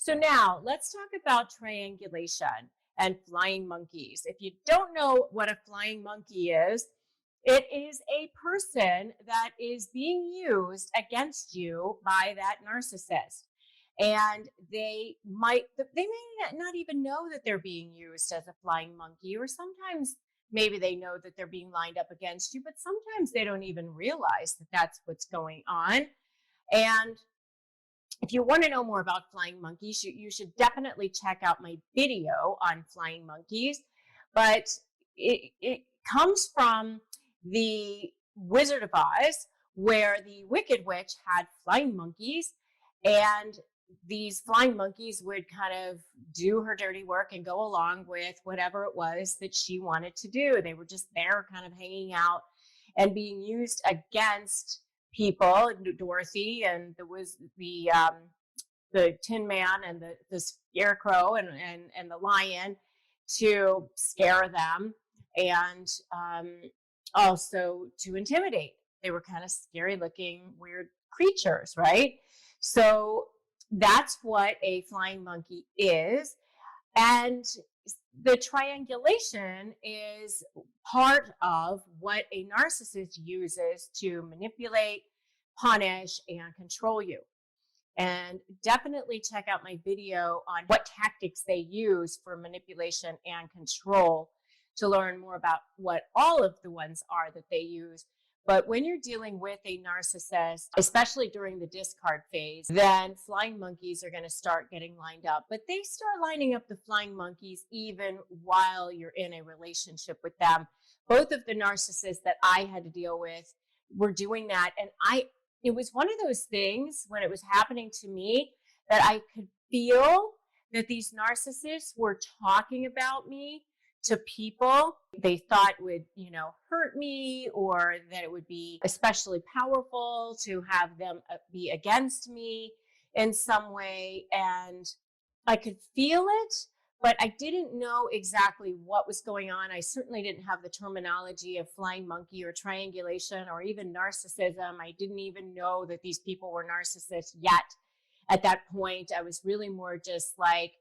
So now let's talk about triangulation and flying monkeys. If you don't know what a flying monkey is, it is a person that is being used against you by that narcissist. And they may not even know that they're being used as a flying monkey, or sometimes maybe they know that they're being lined up against you, but sometimes they don't even realize that that's what's going on. And if you want to know more about flying monkeys, you should definitely check out my video on flying monkeys. But it comes from the Wizard of Oz, where the Wicked Witch had flying monkeys, and these flying monkeys would kind of do her dirty work and go along with whatever it was that she wanted to do. They were just there kind of hanging out and being used against people. Dorothy, and there was the Tin Man and the Scarecrow and the Lion, to scare them, and also to intimidate. They were kind of scary looking, weird creatures, right? So that's what a flying monkey is. And the triangulation is part of what a narcissist uses to manipulate, punish, and control you. And definitely check out my video on what tactics they use for manipulation and control to learn more about what all of the ones are that they use. But when you're dealing with a narcissist, especially during the discard phase, then flying monkeys are going to start getting lined up. But they start lining up the flying monkeys even while you're in a relationship with them. Both of the narcissists that I had to deal with were doing that. And it was one of those things when it was happening to me that I could feel that these narcissists were talking about me to people they thought would, hurt me, or that it would be especially powerful to have them be against me in some way. And I could feel it, but I didn't know exactly what was going on. I certainly didn't have the terminology of flying monkey or triangulation or even narcissism. I didn't even know that these people were narcissists yet. At that point, I was really more just like,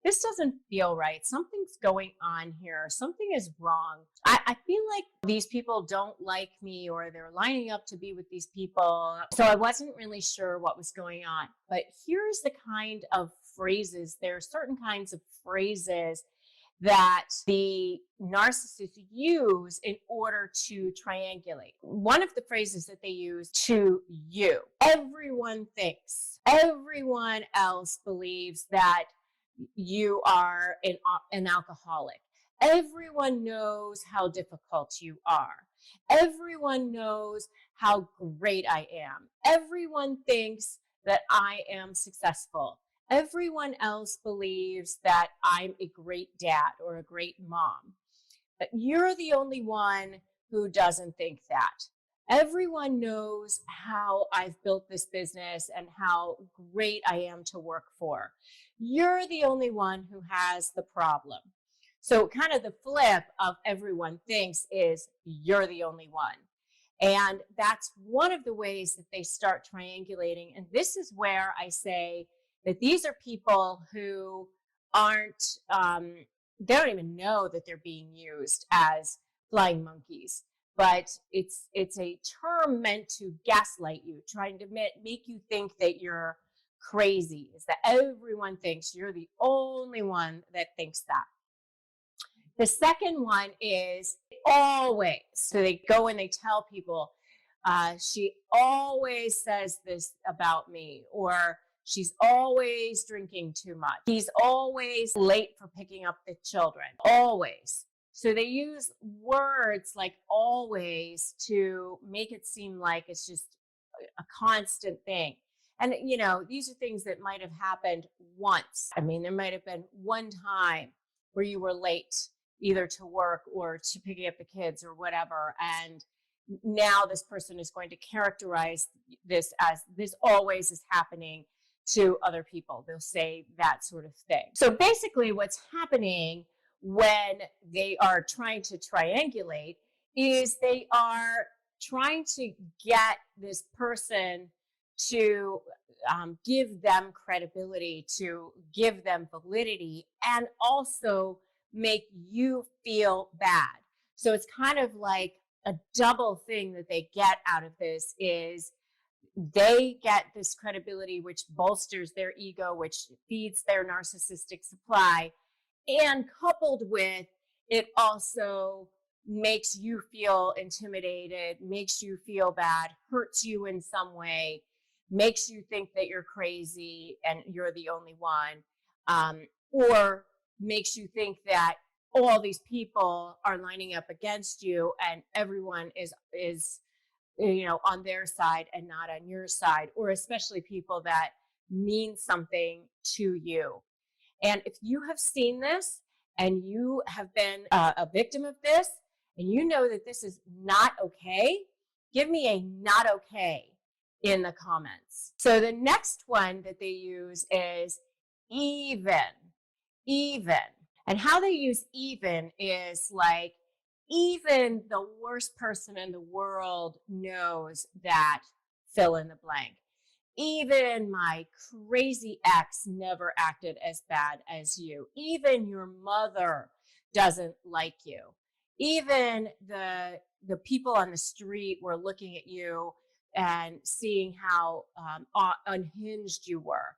this doesn't feel right. Something's going on here. Something is wrong. I feel like these people don't like me, or they're lining up to be with these people. So I wasn't really sure what was going on. But here's the kind of phrases. There are certain kinds of phrases that the narcissists use in order to triangulate. One of the phrases that they use to you: everyone thinks, everyone else believes that you are an alcoholic. Everyone knows how difficult you are. Everyone knows how great I am. Everyone thinks that I am successful. Everyone else believes that I'm a great dad or a great mom. But you're the only one who doesn't think that. Everyone knows how I've built this business and how great I am to work for. You're the only one who has the problem. So kind of the flip of everyone thinks is you're the only one. And that's one of the ways that they start triangulating. And this is where I say that these are people who aren't, they don't even know that they're being used as flying monkeys. But it's a term meant to gaslight you, trying to make you think that you're crazy, is that everyone thinks you're the only one that thinks that. The second one is always. So they go and they tell people, she always says this about me, or she's always drinking too much. He's always late for picking up the children, always. So they use words like always to make it seem like it's just a constant thing. And, these are things that might have happened once. I mean, there might have been one time where you were late, either to work or to picking up the kids or whatever. And now this person is going to characterize this as this always is happening to other people. They'll say that sort of thing. So basically what's happening when they are trying to triangulate is they are trying to get this person to give them credibility, to give them validity, and also make you feel bad. So it's kind of like a double thing that they get out of this is they get this credibility, which bolsters their ego, which feeds their narcissistic supply. And coupled with it also makes you feel intimidated, makes you feel bad, hurts you in some way, makes you think that you're crazy and you're the only one, or makes you think that all these people are lining up against you and everyone is on their side and not on your side, or especially people that mean something to you. And if you have seen this and you have been a victim of this and you know that this is not okay, give me a not okay in the comments. So the next one that they use is even. And how they use even is like, even the worst person in the world knows that fill in the blank. Even my crazy ex never acted as bad as you. Even your mother doesn't like you. Even the people on the street were looking at you and seeing how unhinged you were.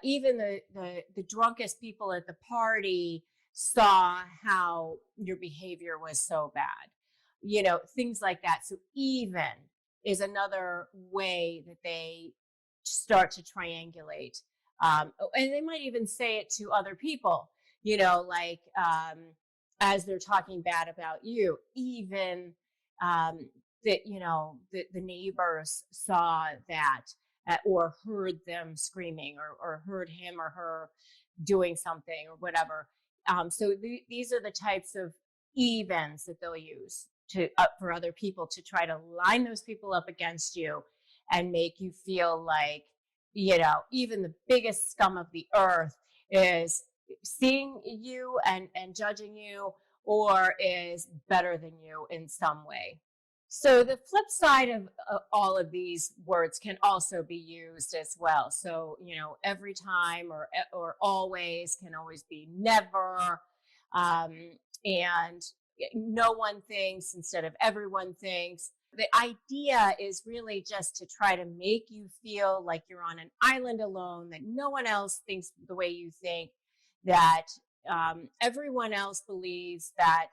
Even the drunkest people at the party saw how your behavior was so bad. Things like that. So even is another way that they start to triangulate. And they might even say it to other people, like as they're talking bad about you, even that, the neighbors saw that or heard them screaming or heard him or her doing something or whatever. So these are the types of evens that they'll use for other people to try to line those people up against you and make you feel like, even the biggest scum of the earth is seeing you and judging you or is better than you in some way. So the flip side of all of these words can also be used as well. So, every time or always can always be never. And no one thinks instead of everyone thinks. The idea is really just to try to make you feel like you're on an island alone, that no one else thinks the way you think, that everyone else believes that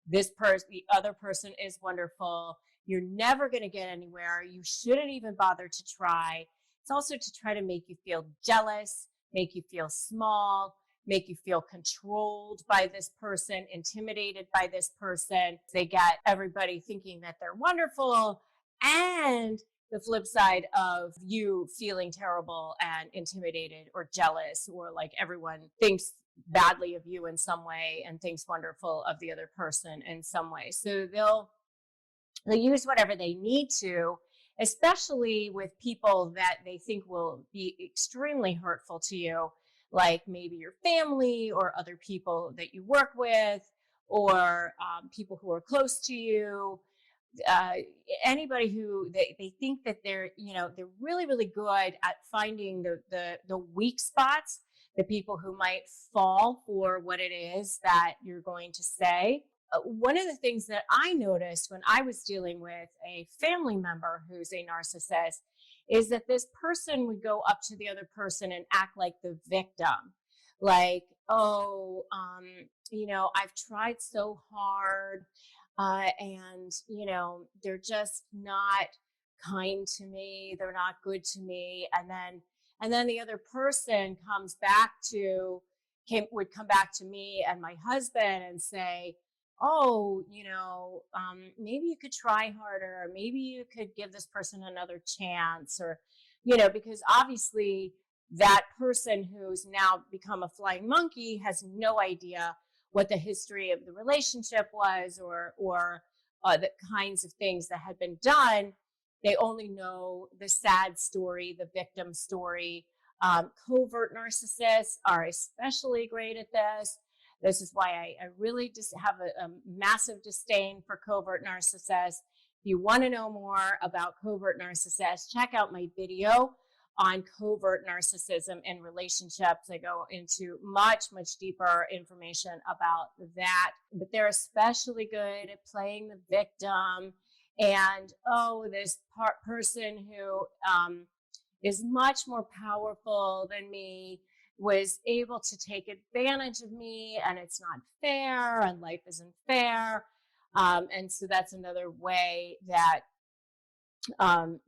the other person is wonderful. You're never going to get anywhere. You shouldn't even bother to try. It's also to try to make you feel jealous, make you feel small, make you feel controlled by this person, intimidated by this person. They get everybody thinking that they're wonderful, and the flip side of you feeling terrible and intimidated or jealous, or like everyone thinks badly of you in some way and thinks wonderful of the other person in some way. So they'll use whatever they need to, especially with people that they think will be extremely hurtful to you, like maybe your family or other people that you work with, or people who are close to you. Anybody who they think that they're really, really good at finding the weak spots, the people who might fall for what it is that you're going to say. One of the things that I noticed when I was dealing with a family member who's a narcissist is that this person would go up to the other person and act like the victim. Like, I've tried so hard and, they're just not kind to me. They're not good to me. And then the other person would come back to me and my husband and say, oh, maybe you could try harder, or maybe you could give this person another chance, or, because obviously that person who's now become a flying monkey has no idea what the history of the relationship was, or the kinds of things that had been done. They only know the sad story, the victim story. Covert narcissists are especially great at this. This is why I really just have a massive disdain for covert narcissists. If you want to know more about covert narcissists, check out my video on covert narcissism in relationships. I go into much, much deeper information about that. But they're especially good at playing the victim. And, oh, this person who is much more powerful than me was able to take advantage of me, and it's not fair, and life isn't fair. And so that's another way that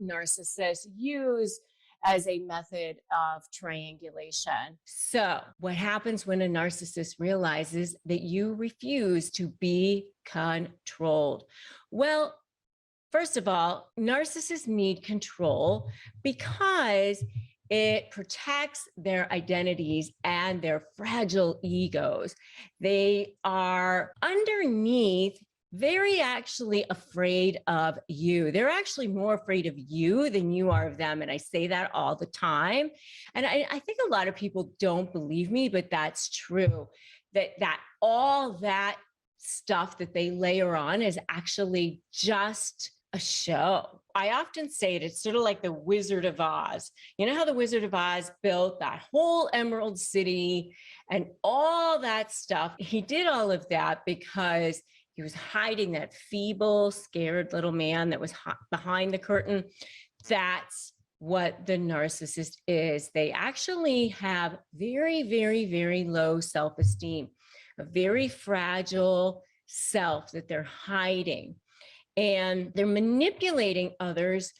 narcissists use as a method of triangulation. So, what happens when a narcissist realizes that you refuse to be controlled? Well, first of all, narcissists need control because it protects their identities and their fragile egos. They are underneath very actually afraid of you. They're actually more afraid of you than you are of them. And I say that all the time. And I think a lot of people don't believe me, but that's true. That all that stuff that they layer on is actually just a show. I often say it's sort of like the Wizard of Oz. You know how the Wizard of Oz built that whole Emerald City and all that stuff? He did all of that because he was hiding that feeble, scared little man that was behind the curtain. That's what the narcissist is. They actually have very, very, very low self-esteem, a very fragile self that they're hiding. And they're manipulating others,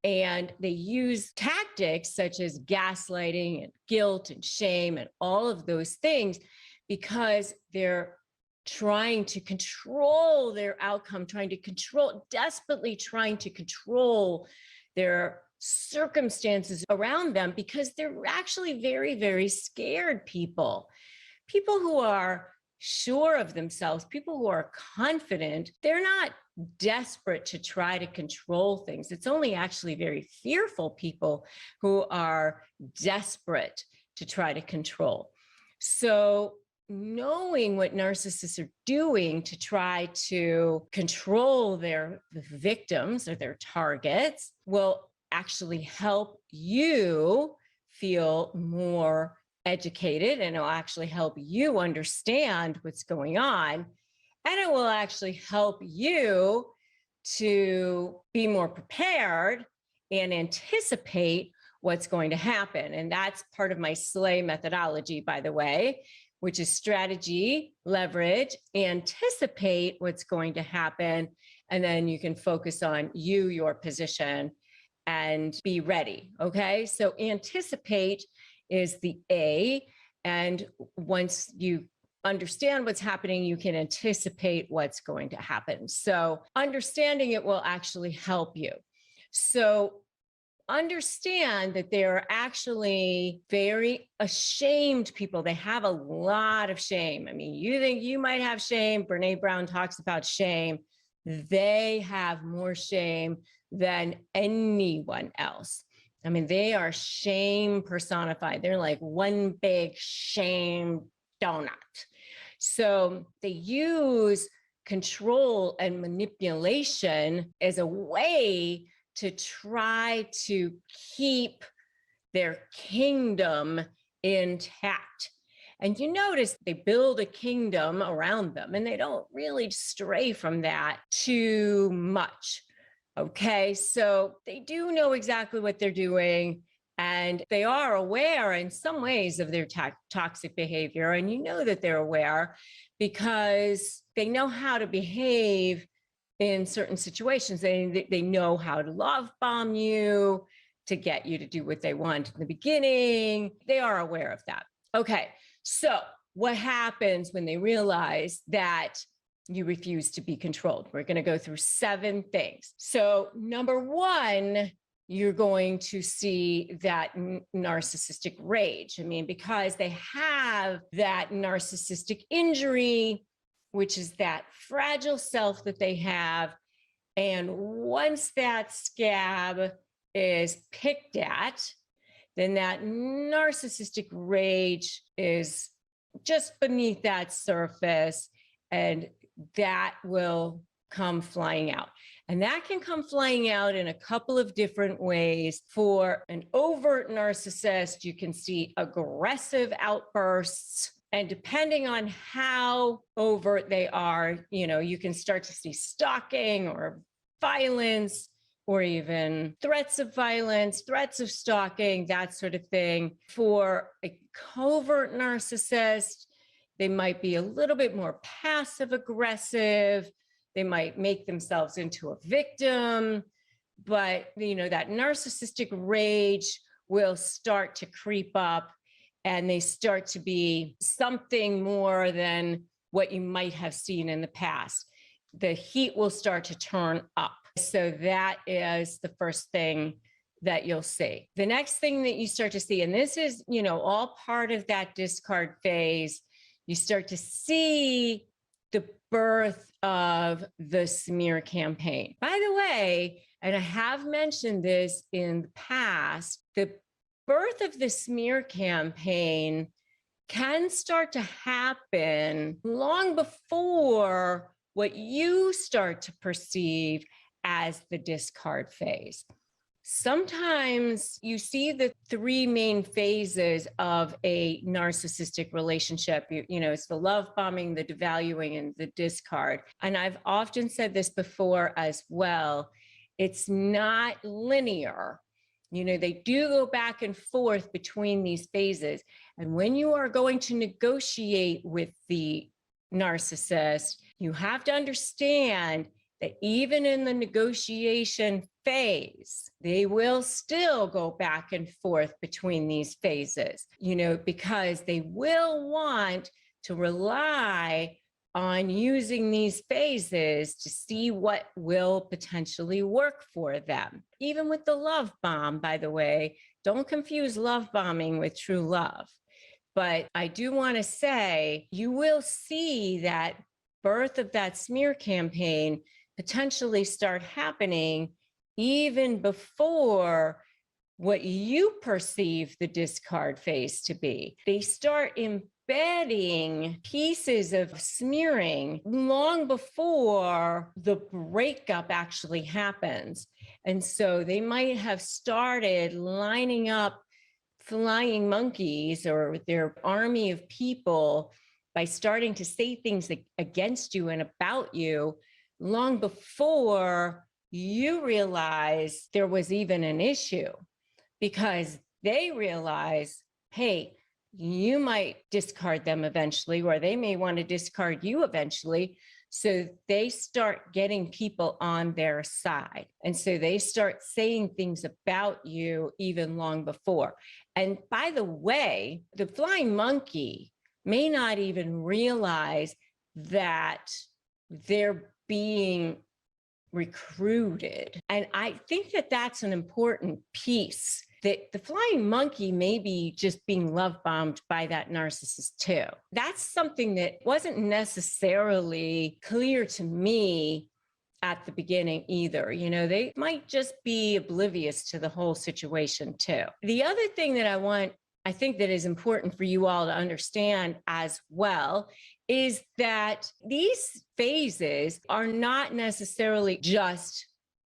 and they use tactics such as gaslighting and guilt and shame and all of those things because they're trying to control their outcome, desperately trying to control their circumstances around them because they're actually very, very scared people. People who are sure of themselves, people who are confident, they're not desperate to try to control things. It's only actually very fearful people who are desperate to try to control. So knowing what narcissists are doing to try to control their victims or their targets will actually help you feel more educated, and it'll actually help you understand what's going on. And it will actually help you to be more prepared and anticipate what's going to happen. And that's part of my SLAY methodology, by the way, which is strategy, leverage, anticipate what's going to happen. And then you can focus on you, your position, and be ready. Okay. So anticipate is the A. And once you understand what's happening, you can anticipate what's going to happen. So understanding it will actually help you. So understand that they're actually very ashamed people. They have a lot of shame. I mean, you think you might have shame. Brene Brown talks about shame. They have more shame than anyone else. I mean, they are shame personified. They're like one big shame donut. So they use control and manipulation as a way to try to keep their kingdom intact. And you notice they build a kingdom around them and they don't really stray from that too much. Okay, so they do know exactly what they're doing, and they are aware in some ways of their toxic behavior. And you know that they're aware because they know how to behave in certain situations. They know how to love bomb you to get you to do what they want in the beginning. They are aware of that. Okay, so what happens when they realize that you refuse to be controlled? We're going to go through 7 things. So number 1, you're going to see that narcissistic rage. I mean, because they have that narcissistic injury, which is that fragile self that they have. And once that scab is picked at, then that narcissistic rage is just beneath that surface, and that will come flying out. And that can come flying out in a couple of different ways. For an overt narcissist, you can see aggressive outbursts. And depending on how overt they are, you can start to see stalking or violence, or even threats of violence, threats of stalking, that sort of thing. For a covert narcissist, they might be a little bit more passive aggressive. They might make themselves into a victim, but that narcissistic rage will start to creep up, and they start to be something more than what you might have seen in the past. The heat will start to turn up. So that is the first thing that you'll see. The next thing that you start to see, and this is, all part of that discard phase, you start to see the birth of the smear campaign. By the way, and I have mentioned this in the past, the birth of the smear campaign can start to happen long before what you start to perceive as the discard phase. Sometimes you see the three main phases of a narcissistic relationship. It's the love bombing, the devaluing, and the discard. And I've often said this before as well. It's not linear. They do go back and forth between these phases. And when you are going to negotiate with the narcissist, you have to understand that even in the negotiation phase, they will still go back and forth between these phases, because they will want to rely on using these phases to see what will potentially work for them. Even with the love bomb, by the way, don't confuse love bombing with true love. But I do want to say, you will see that birth of that smear campaign potentially start happening even before what you perceive the discard phase to be. They start embedding pieces of smearing long before the breakup actually happens. And so they might have started lining up flying monkeys or their army of people by starting to say things against you and about you long before you realize there was even an issue, because they realize, hey, you might discard them eventually, or they may want to discard you eventually. So they start getting people on their side. And so they start saying things about you even long before. And by the way, the flying monkey may not even realize that they're being recruited. And I think that that's an important piece, that the flying monkey may be just being love bombed by that narcissist too. That's something that wasn't necessarily clear to me at the beginning either. They might just be oblivious to the whole situation too. The other thing that I think that is important for you all to understand as well is that these phases are not necessarily just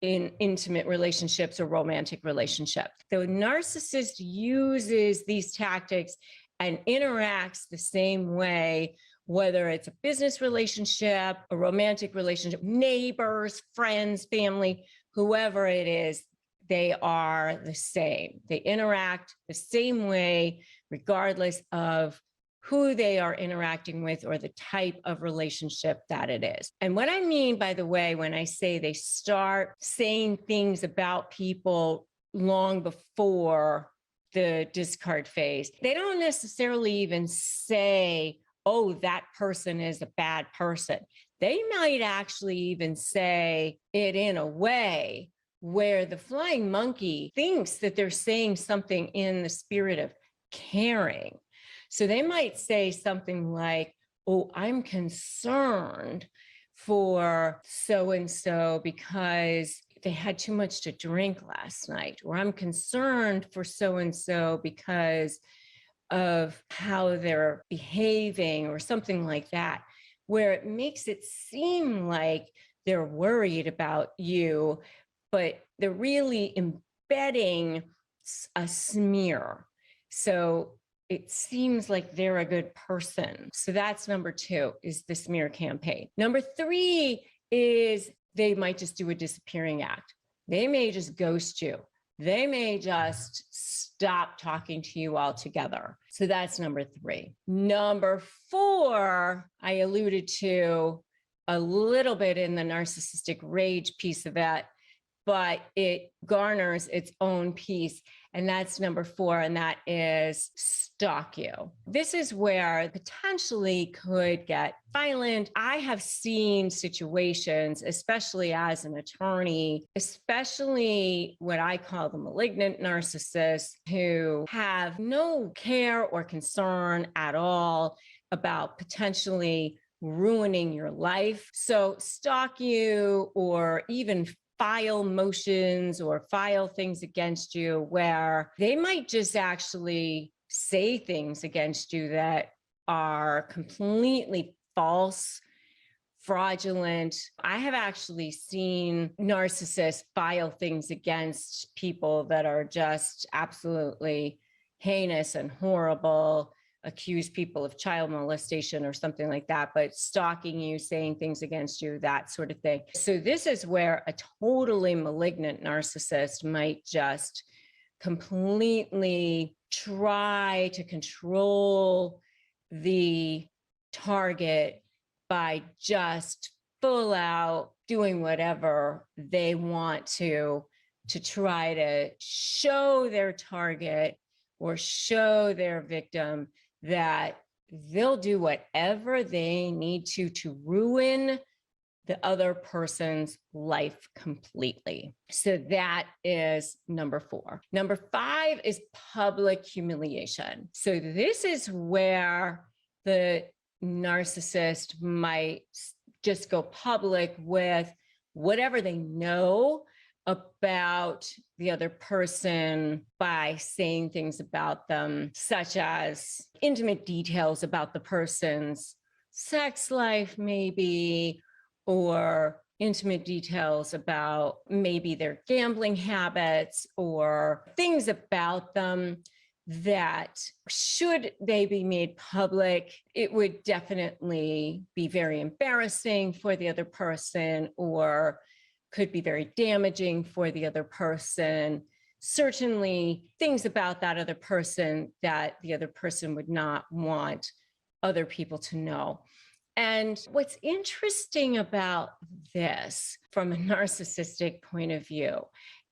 in intimate relationships or romantic relationships. The narcissist uses these tactics and interacts the same way, whether it's a business relationship, a romantic relationship, neighbors, friends, family, whoever it is, they are the same. They interact the same way, regardless of who they are interacting with or the type of relationship that it is. And what I mean, by the way, when I say they start saying things about people long before the discard phase, they don't necessarily even say, oh, that person is a bad person. They might actually even say it in a way where the flying monkey thinks that they're saying something in the spirit of caring. So they might say something like, oh, I'm concerned for so-and-so because they had too much to drink last night, or I'm concerned for so-and-so because of how they're behaving, or something like that, where it makes it seem like they're worried about you, but they're really embedding a smear. So it seems like they're a good person. So that's number 2, is the smear campaign. Number 3 is they might just do a disappearing act. They may just ghost you. They may just stop talking to you altogether. So that's number 3. Number 4, I alluded to a little bit in the narcissistic rage piece of it, but it garners its own piece. And that's number 4, and that is stalk you. This is where potentially could get violent. I have seen situations, especially as an attorney, especially what I call the malignant narcissists, who have no care or concern at all about potentially ruining your life. So stalk you, or even file motions or file things against you where they might just actually say things against you that are completely false, fraudulent. I have actually seen narcissists file things against people that are just absolutely heinous and horrible, accuse people of child molestation or something like that, but stalking you, saying things against you, that sort of thing. So this is where a totally malignant narcissist might just completely try to control the target by just full out doing whatever they want to try to show their target or show their victim that they'll do whatever they need to ruin the other person's life completely. So that is number 4. Number 5 is public humiliation. So this is where the narcissist might just go public with whatever they know about the other person by saying things about them, such as intimate details about the person's sex life, maybe, or intimate details about maybe their gambling habits, or things about them that, should they be made public, it would definitely be very embarrassing for the other person, or could be very damaging for the other person. Certainly things about that other person that the other person would not want other people to know. And what's interesting about this from a narcissistic point of view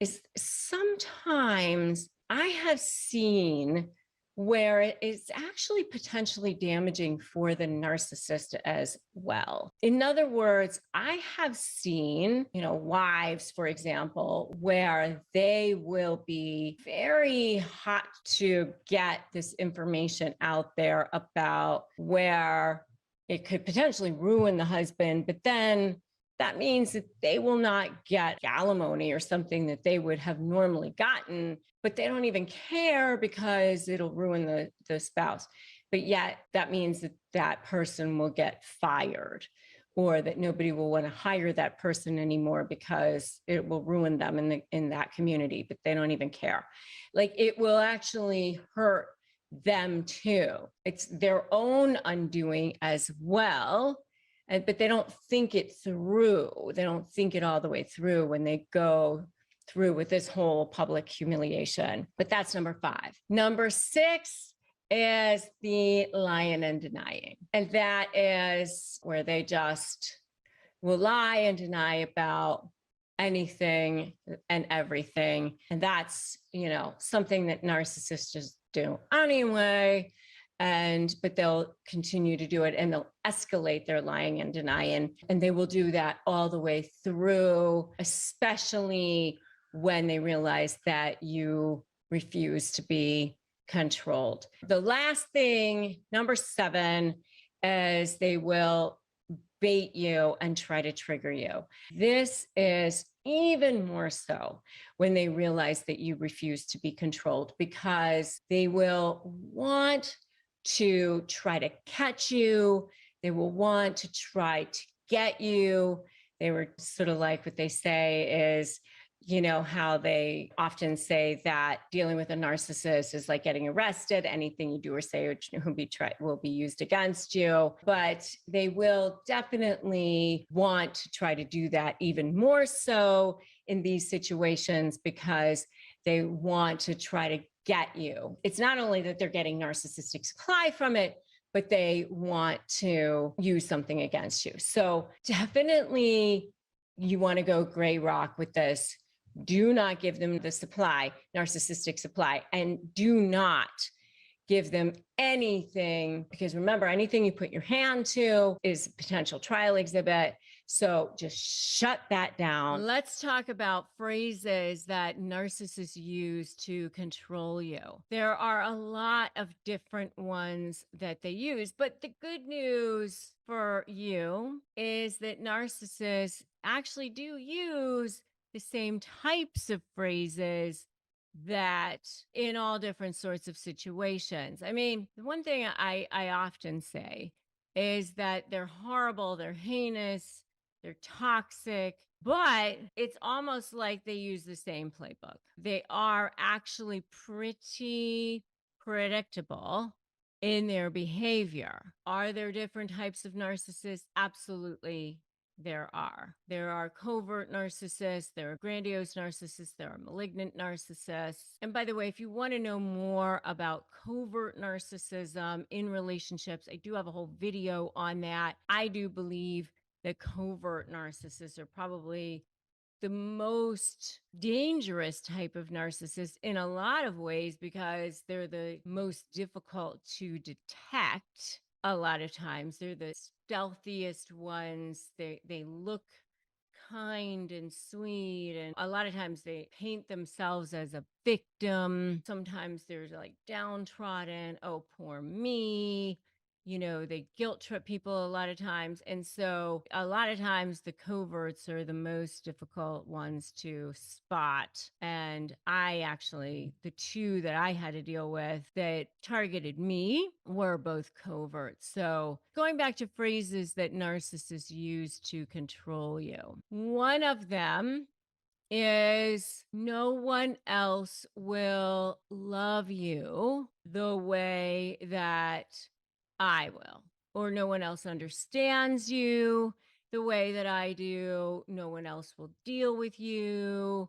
is sometimes I have seen where it's actually potentially damaging for the narcissist as well. In other words, I have seen, wives, for example, where they will be very hot to get this information out there about where it could potentially ruin the husband, but then that means that they will not get alimony or something that they would have normally gotten, but they don't even care because it'll ruin the spouse. But yet that means that that person will get fired, or that nobody will want to hire that person anymore because it will ruin them in that community, but they don't even care. Like, it will actually hurt them too. It's their own undoing as well. But they don't think it through. They don't think it all the way through when they go through with this whole public humiliation. But that's number 5. Number 6 is the lying and denying. And that is where they just will lie and deny about anything and everything. And that's, something that narcissists just do anyway. But they'll continue to do it, and they'll escalate their lying and denying. And they will do that all the way through, especially when they realize that you refuse to be controlled. The last thing, number 7, is they will bait you and try to trigger you. This is even more so when they realize that you refuse to be controlled, because they will want to try to catch you. They will want to try to get you. They were sort of like, what they say is, how they often say that dealing with a narcissist is like getting arrested. Anything you do or say will be used against you. But they will definitely want to try to do that even more so in these situations, because they want to try to get you. It's not only that they're getting narcissistic supply from it, but they want to use something against you. So definitely you want to go gray rock with this. Do not give them the supply, narcissistic supply, and do not give them anything, because remember, anything you put your hand to is a potential trial exhibit. So just shut that down. Let's talk about phrases that narcissists use to control you. There are a lot of different ones that they use, but the good news for you is that narcissists actually do use the same types of phrases that in all different sorts of situations. I mean, the one thing I often say is that they're horrible, they're heinous, they're toxic, but it's almost like they use the same playbook. They are actually pretty predictable in their behavior. Are there different types of narcissists? Absolutely. There are. There are covert narcissists, there are grandiose narcissists, there are malignant narcissists. And by the way, if you want to know more about covert narcissism in relationships, I do have a whole video on that. I do believe that covert narcissists are probably the most dangerous type of narcissist in a lot of ways, because they're the most difficult to detect. A lot of times they're the stealthiest ones. They look kind and sweet, and a lot of times they paint themselves as a victim. Sometimes they're like downtrodden. Oh, poor me. They guilt trip people a lot of times. And so a lot of times the coverts are the most difficult ones to spot. And the two that I had to deal with that targeted me were both covert. So going back to phrases that narcissists use to control you, one of them is no one else will love you the way that I will, or no one else understands you the way that I do. No one else will deal with you.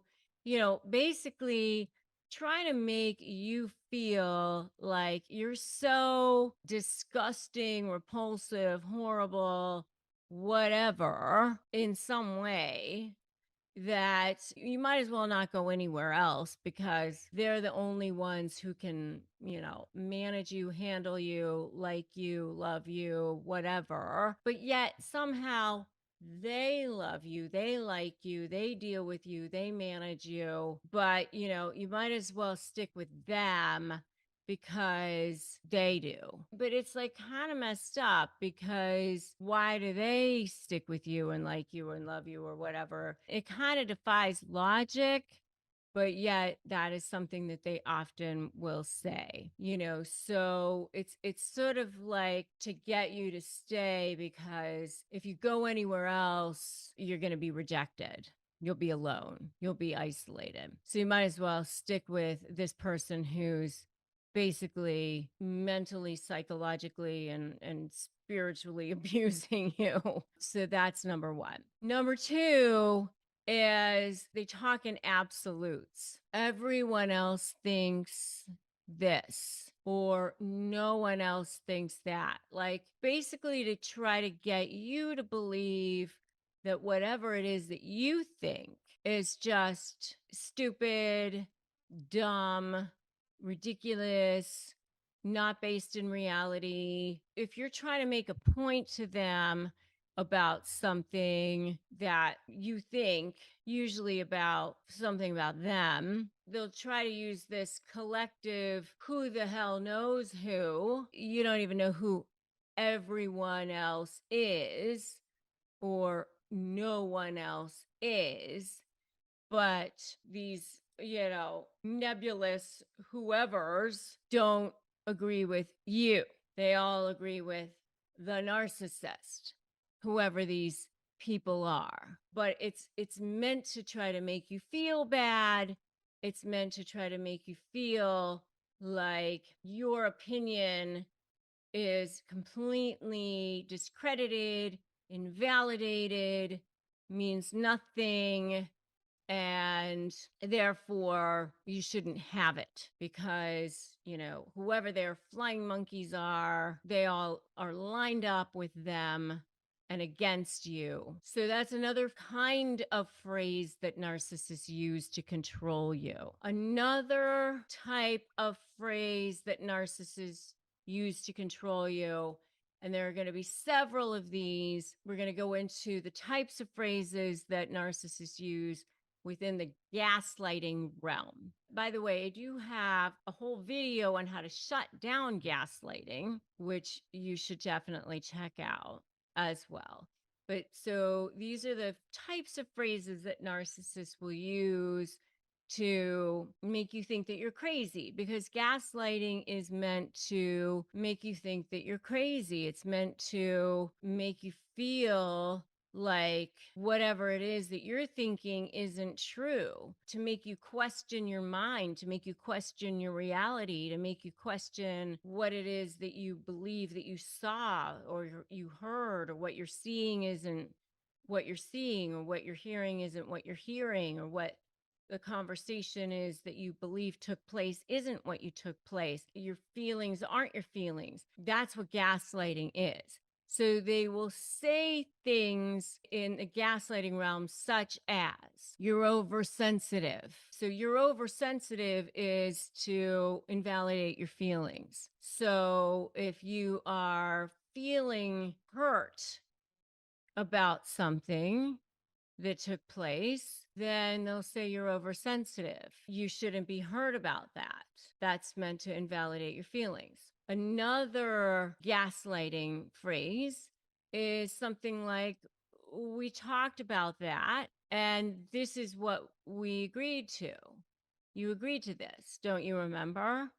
Basically trying to make you feel like you're so disgusting, repulsive, horrible, whatever, in some way, that you might as well not go anywhere else, because they're the only ones who can, manage you, handle you, like you, love you, whatever. But yet somehow they love you, they like you, they deal with you, they manage you. But, you might as well stick with them because they do. But it's like kind of messed up, because why do they stick with you and like you and love you or whatever? It kind of defies logic. But yet that is something that they often will say, so it's sort of like to get you to stay, because if you go anywhere else, you're going to be rejected. You'll be alone. You'll be isolated. So you might as well stick with this person who's basically mentally, psychologically, and spiritually abusing you. So that's number one. Number two is they talk in absolutes. Everyone else thinks this, or no one else thinks that. Like, basically to try to get you to believe that whatever it is that you think is just stupid, dumb, ridiculous, not based in reality. If you're trying to make a point to them about something that you think, usually about something about them, they'll try to use this collective who the hell knows who. You don't even know who everyone else is, or no one else is, but these, nebulous whoever's don't agree with you. They all agree with the narcissist, whoever these people are, but it's meant to try to make you feel bad. It's meant to try to make you feel like your opinion is completely discredited, invalidated, means nothing, and therefore you shouldn't have it because, whoever their flying monkeys are, they all are lined up with them and against you. So that's another kind of phrase that narcissists use to control you. Another type of phrase that narcissists use to control you, and there are going to be several of these. We're going to go into the types of phrases that narcissists use within the gaslighting realm. By the way, I do have a whole video on how to shut down gaslighting, which you should definitely check out as well. But so these are the types of phrases that narcissists will use to make you think that you're crazy, because gaslighting is meant to make you think that you're crazy. It's meant to make you feel like whatever it is that you're thinking isn't true, to make you question your mind, to make you question your reality, to make you question what it is that you believe that you saw or you heard, or what you're seeing isn't what you're seeing, or what you're hearing isn't what you're hearing, or what the conversation is that you believe took place isn't what you took place. Your feelings aren't your feelings. That's what gaslighting is. So they will say things in the gaslighting realm such as, you're oversensitive. So you're oversensitive is to invalidate your feelings. So if you are feeling hurt about something that took place, then they'll say you're oversensitive. You shouldn't be hurt about that. That's meant to invalidate your feelings. Another gaslighting phrase is something like, we talked about that, and this is what we agreed to. You agreed to this, don't you remember?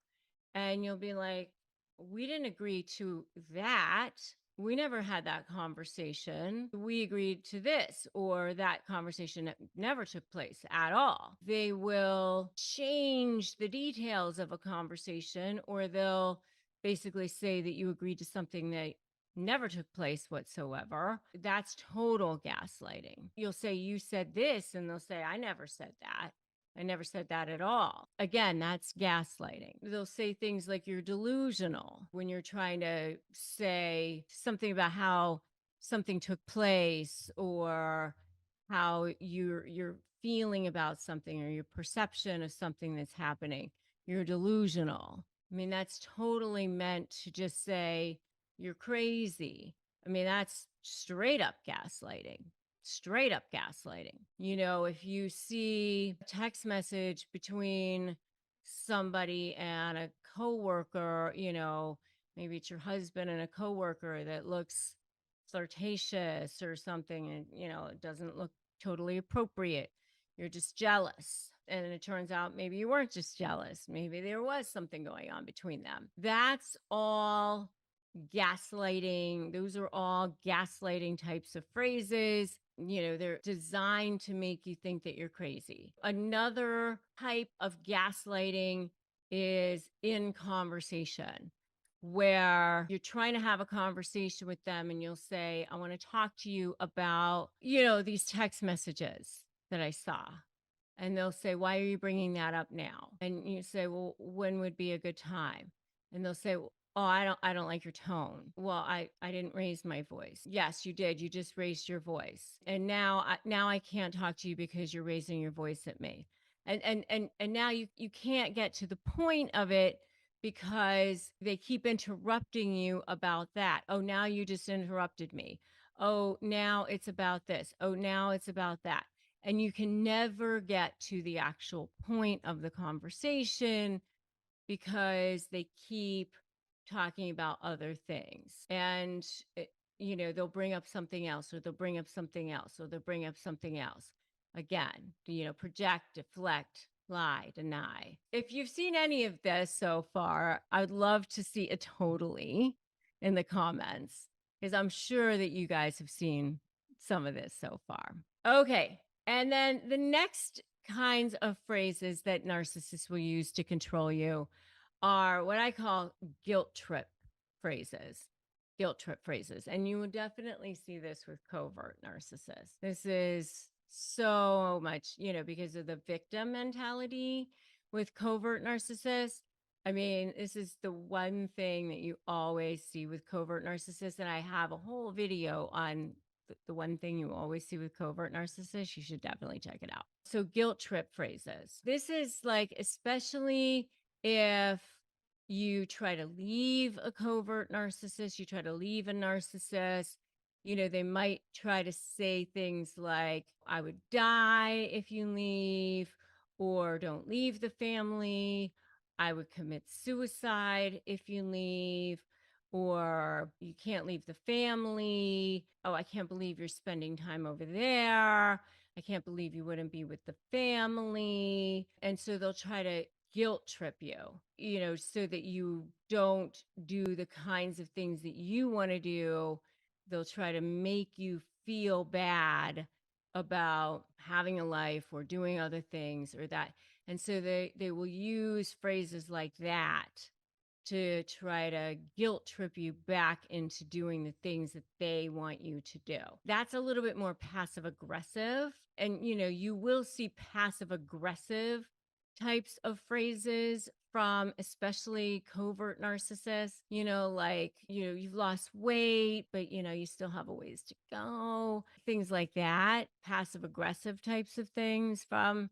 And you'll be like, we didn't agree to that. We never had that conversation. We agreed to this, or that conversation never took place at all. They will change the details of a conversation, or they'll basically say that you agreed to something that never took place whatsoever. That's total gaslighting. You'll say, you said this, and they'll say, I never said that. I never said that at all. Again, that's gaslighting. They'll say things like you're delusional when you're trying to say something about how something took place, or how you're feeling about something, or your perception of something that's happening. You're delusional. I mean, that's totally meant to just say you're crazy. I mean, that's straight up gaslighting. Straight up gaslighting. If you see a text message between somebody and a coworker, maybe it's your husband and a coworker that looks flirtatious or something, and it doesn't look totally appropriate. You're just jealous. And it turns out maybe you weren't just jealous. Maybe there was something going on between them. That's all gaslighting. Those are all gaslighting types of phrases. They're designed to make you think that you're crazy. Another type of gaslighting is in conversation, where you're trying to have a conversation with them, and you'll say, I want to talk to you about, these text messages that I saw. And they'll say, why are you bringing that up now? And you say, well, when would be a good time? And they'll say, oh, I don't like your tone. Well, I didn't raise my voice. Yes, you did. You just raised your voice. And now I can't talk to you because you're raising your voice at me. And now you can't get to the point of it because they keep interrupting you about that. Oh, now you just interrupted me. Oh, now it's about this. Oh, now it's about that. And you can never get to the actual point of the conversation because they keep talking about other things. And, they'll bring up something else, or they'll bring up something else, or they'll bring up something else. Again, project, deflect, lie, deny. If you've seen any of this so far, I'd love to see it totally in the comments, because I'm sure that you guys have seen some of this so far. Okay. And then the next kinds of phrases that narcissists will use to control you are what I call guilt trip phrases. Guilt trip phrases. And you will definitely see this with covert narcissists. This is so much, because of the victim mentality with covert narcissists. I mean, this is the one thing that you always see with covert narcissists. And I have a whole video on the one thing you always see with covert narcissists. You should definitely check it out. So, guilt trip phrases. This is like, especially if you try to leave a covert narcissist, you try to leave a narcissist, they might try to say things like, I would die if you leave, or don't leave the family. I would commit suicide if you leave, or you can't leave the family. Oh, I can't believe you're spending time over there. I can't believe you wouldn't be with the family. And so they'll try to guilt trip you, so that you don't do the kinds of things that you want to do. They'll try to make you feel bad about having a life or doing other things or that. And so they will use phrases like that to try to guilt trip you back into doing the things that they want you to do. That's a little bit more passive aggressive. And, you will see passive aggressive types of phrases from especially covert narcissists, like, you've lost weight, but, you still have a ways to go. Things like that, passive aggressive types of things from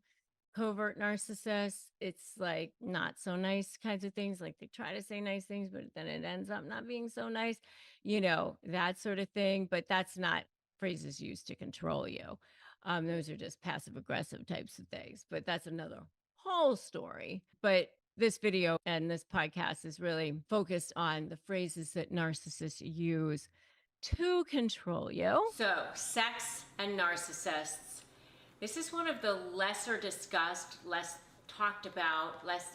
covert narcissists. It's like not so nice kinds of things. Like they try to say nice things, but then it ends up not being so nice, that sort of thing. But that's not phrases used to control you. Those are just passive aggressive types of things, but that's another whole story. But this video and this podcast is really focused on the phrases that narcissists use to control you. So, sex and narcissists. This is one of the lesser discussed, less talked about, less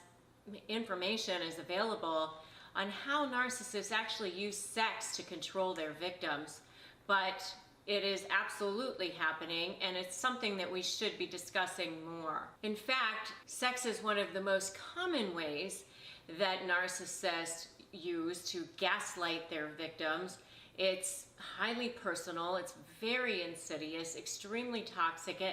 information is available on how narcissists actually use sex to control their victims. But it is absolutely happening, and it's something that we should be discussing more. In fact, sex is one of the most common ways that narcissists use to gaslight their victims. It's highly personal, it's very insidious, extremely toxic.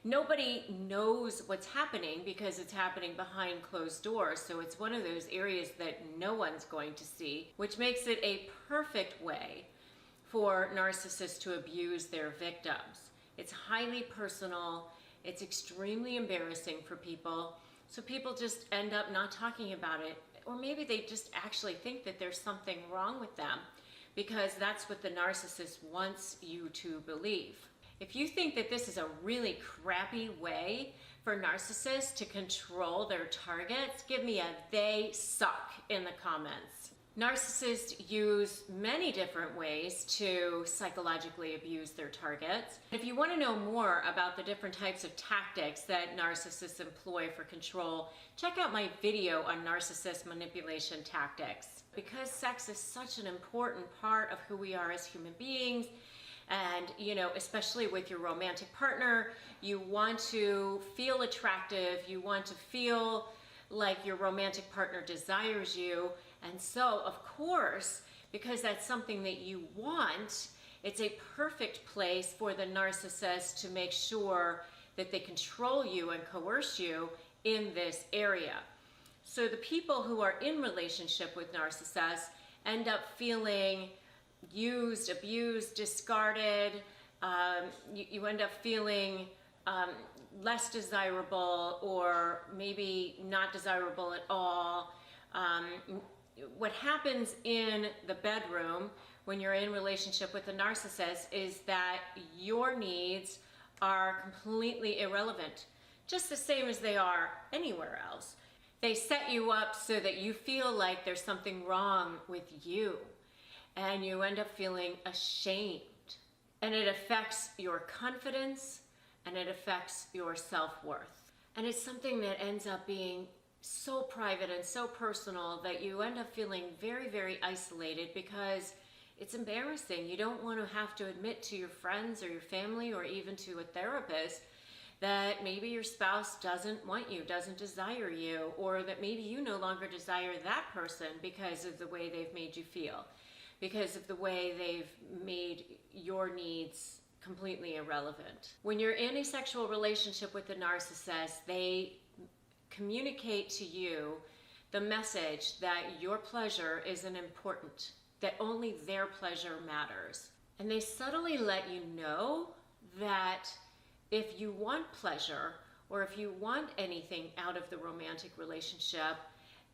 Nobody knows what's happening because it's happening behind closed doors. So it's one of those areas that no one's going to see, which makes it a perfect way for narcissists to abuse their victims. It's highly personal, it's extremely embarrassing for people, so people just end up not talking about it, or maybe they just actually think that there's something wrong with them, because that's what the narcissist wants you to believe. If you think that this is a really crappy way for narcissists to control their targets, give me a "they suck" in the comments. Narcissists use many different ways to psychologically abuse their targets. If you want to know more about the different types of tactics that narcissists employ for control, check out my video on narcissist manipulation tactics. Because sex is such an important part of who we are as human beings, and especially with your romantic partner, you want to feel attractive, you want to feel like your romantic partner desires you. And so, of course, because that's something that you want, it's a perfect place for the narcissist to make sure that they control you and coerce you in this area. So the people who are in relationship with narcissists end up feeling used, abused, discarded. You end up feeling less desirable, or maybe not desirable at all. What happens in the bedroom when you're in relationship with a narcissist is that your needs are completely irrelevant, just the same as they are anywhere else. They set you up so that you feel like there's something wrong with you, and you end up feeling ashamed. And it affects your confidence, and it affects your self-worth. And it's something that ends up being so private and so personal that you end up feeling very, very isolated, because It's embarrassing. You don't want to have to admit to your friends or your family or even to a therapist that maybe your spouse doesn't want you, doesn't desire you, or that maybe you no longer desire that person because of the way they've made you feel, because of the way they've made your needs completely irrelevant. When you're in a sexual relationship with a narcissist, they communicate to you the message that your pleasure isn't important, that only their pleasure matters. And they subtly let you know that if you want pleasure or if you want anything out of the romantic relationship,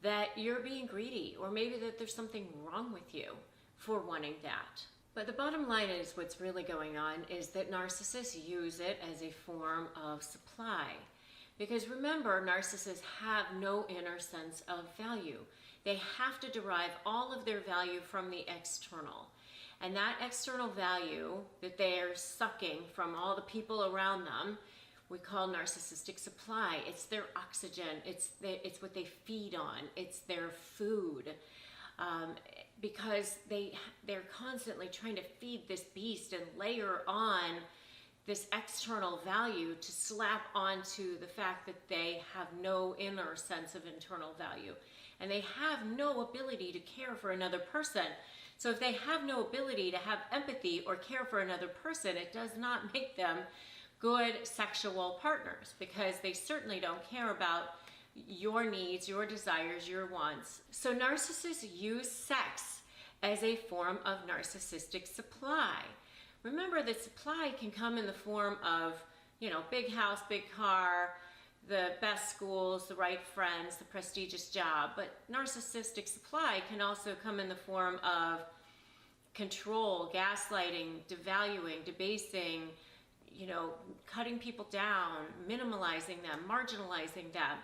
that you're being greedy, or maybe that there's something wrong with you for wanting that. But the bottom line is, what's really going on is that narcissists use it as a form of supply. Because remember, narcissists have no inner sense of value. They have to derive all of their value from the external. And that external value that they're sucking from all the people around them, we call narcissistic supply. It's their oxygen. It's what they feed on. It's their food. Because they're constantly trying to feed this beast and layer on this external value to slap onto the fact that they have no inner sense of internal value. And they have no ability to care for another person. So if they have no ability to have empathy or care for another person, it does not make them good sexual partners, because they certainly don't care about your needs, your desires, your wants. So narcissists use sex as a form of narcissistic supply. Remember that supply can come in the form of, big house, big car, the best schools, the right friends, the prestigious job. But narcissistic supply can also come in the form of control, gaslighting, devaluing, debasing, cutting people down, minimalizing them, marginalizing them,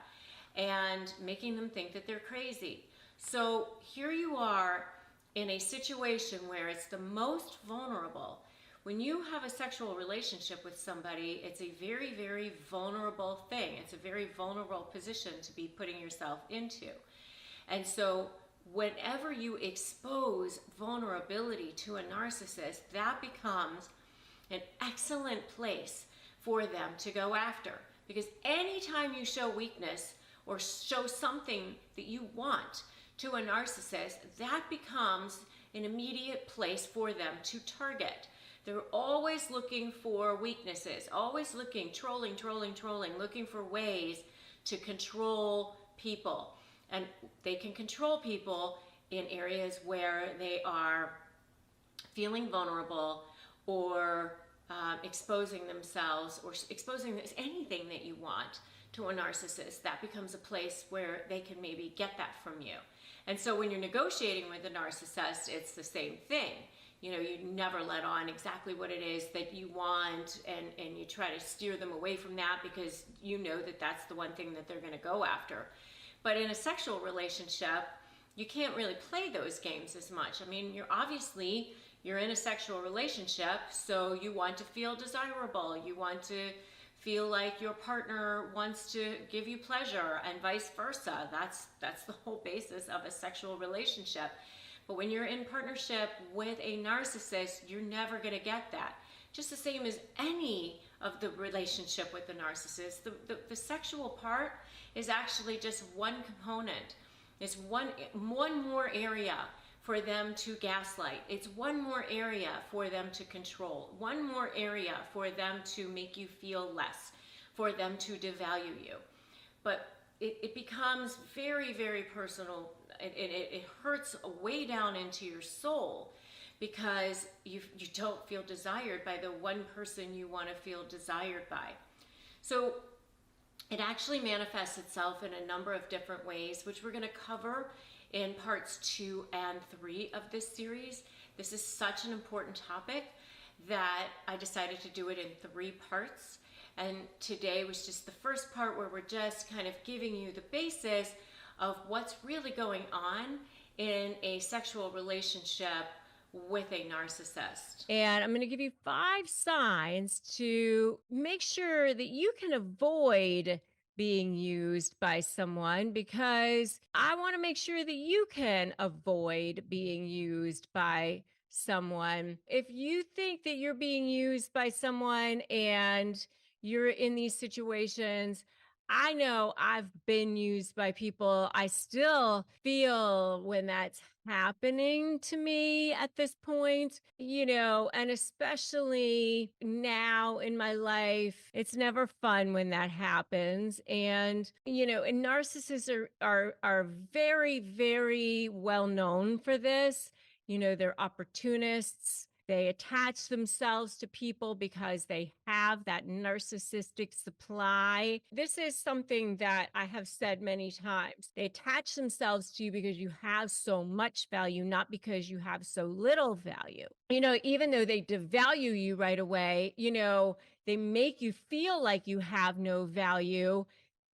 and making them think that they're crazy. So here you are in a situation where it's the most vulnerable. When you have a sexual relationship with somebody, it's a very, very vulnerable thing. It's a very vulnerable position to be putting yourself into. And so whenever you expose vulnerability to a narcissist, that becomes an excellent place for them to go after. Because anytime you show weakness or show something that you want to a narcissist, that becomes an immediate place for them to target. They're always looking for weaknesses, always looking, trolling, looking for ways to control people. And they can control people in areas where they are feeling vulnerable or exposing themselves or exposing anything that you want to a narcissist. That becomes a place where they can maybe get that from you. And so when you're negotiating with a narcissist, it's the same thing. You never let on exactly what it is that you want, and you try to steer them away from that because you know that that's the one thing that they're going to go after. But in a sexual relationship, you can't really play those games as much. I mean, you're in a sexual relationship, so you want to feel desirable. You want to feel like your partner wants to give you pleasure, and vice versa. That's the whole basis of a sexual relationship. But when you're in partnership with a narcissist, you're never going to get that. Just the same as any of the relationship with the narcissist. The sexual part is actually just one component. It's one more area for them to gaslight. It's one more area for them to control. One more area for them to make you feel less, for them to devalue you. But it becomes very, very personal. It hurts way down into your soul because you don't feel desired by the one person you want to feel desired by. So it actually manifests itself in a number of different ways, which we're going to cover in parts 2 and 3 of this series. This is such an important topic that I decided to do it in 3 parts. And today was just the first part where we're just kind of giving you the basis of what's really going on in a sexual relationship with a narcissist. And I'm going to give you 5 signs to make sure that you can avoid being used by someone, because I want to make sure that you can avoid being used by someone, if you think that you're being used by someone and you're in these situations, I know I've been used by people. I still feel when that's happening to me at this point, and especially now in my life, it's never fun when that happens. And narcissists are very, very well known for this. They're opportunists. They attach themselves to people because they have that narcissistic supply. This is something that I have said many times. They attach themselves to you because you have so much value, not because you have so little value. Even though they devalue you right away, they make you feel like you have no value.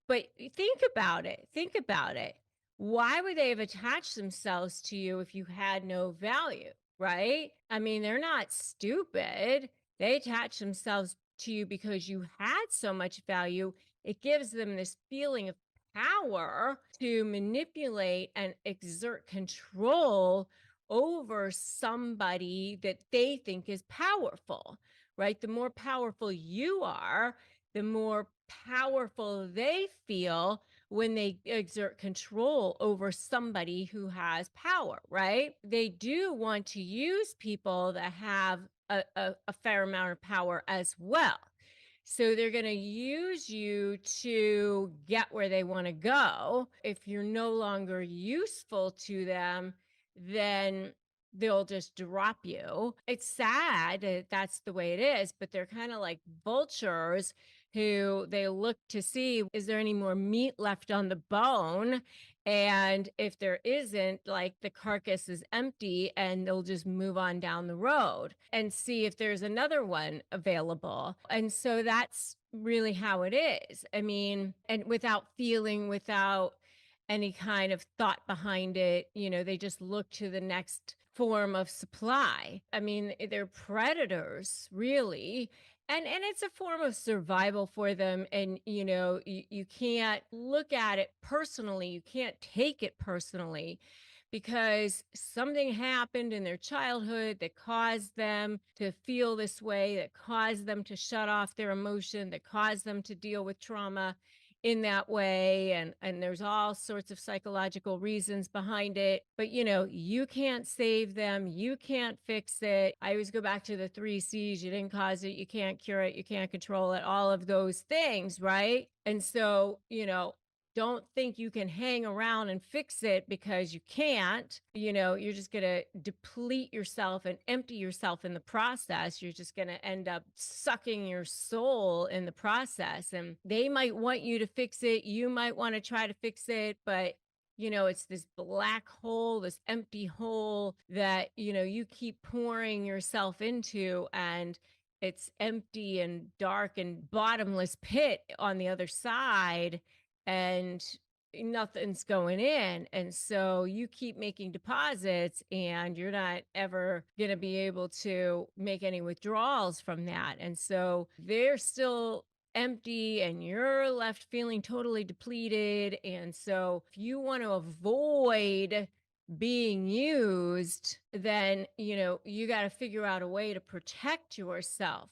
But think about it. Think about it. Why would they have attached themselves to you if you had no value, right? I mean, they're not stupid. They attach themselves to you because you had so much value. It gives them this feeling of power to manipulate and exert control over somebody that they think is powerful, right? The more powerful you are, the more powerful they feel when they exert control over somebody who has power, right? They do want to use people that have a fair amount of power as well. So they're going to use you to get where they want to go. If you're no longer useful to them, then they'll just drop you. It's sad that that's the way it is, but they're kind of like vultures who they look to see, is there any more meat left on the bone? And if there isn't, like, the carcass is empty and they'll just move on down the road and see if there's another one available. And so that's really how it is. I mean, and without feeling, without any kind of thought behind it, they just look to the next form of supply. I mean, they're predators, really. And it's a form of survival for them. And you can't look at it personally, you can't take it personally, because something happened in their childhood that caused them to feel this way, that caused them to shut off their emotion, that caused them to deal with trauma in that way. And there's all sorts of psychological reasons behind it, but you can't save them, you can't fix it. I always go back to the 3 C's. You didn't cause it, you can't cure it, you can't control it, all of those things, right? And so don't think you can hang around and fix it, because you can't. You're just going to deplete yourself and empty yourself in the process. You're just going to end up sucking your soul in the process. And they might want you to fix it. You might want to try to fix it, but it's this black hole, this empty hole that, you keep pouring yourself into, and it's empty and dark and bottomless pit on the other side, and nothing's going in. And so you keep making deposits, and you're not ever going to be able to make any withdrawals from that. And so they're still empty, and you're left feeling totally depleted. And so if you want to avoid being used, then you got to figure out a way to protect yourself.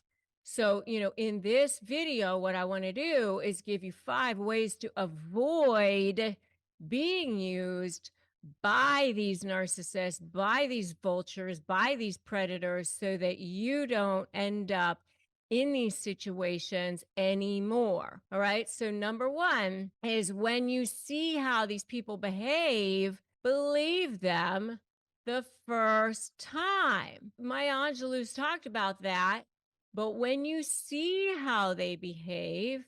So, in this video, what I want to do is give you 5 ways to avoid being used by these narcissists, by these vultures, by these predators, so that you don't end up in these situations anymore. All right. So, number 1 is, when you see how these people behave, believe them the first time. Maya Angelou's talked about that. But when you see how they behave,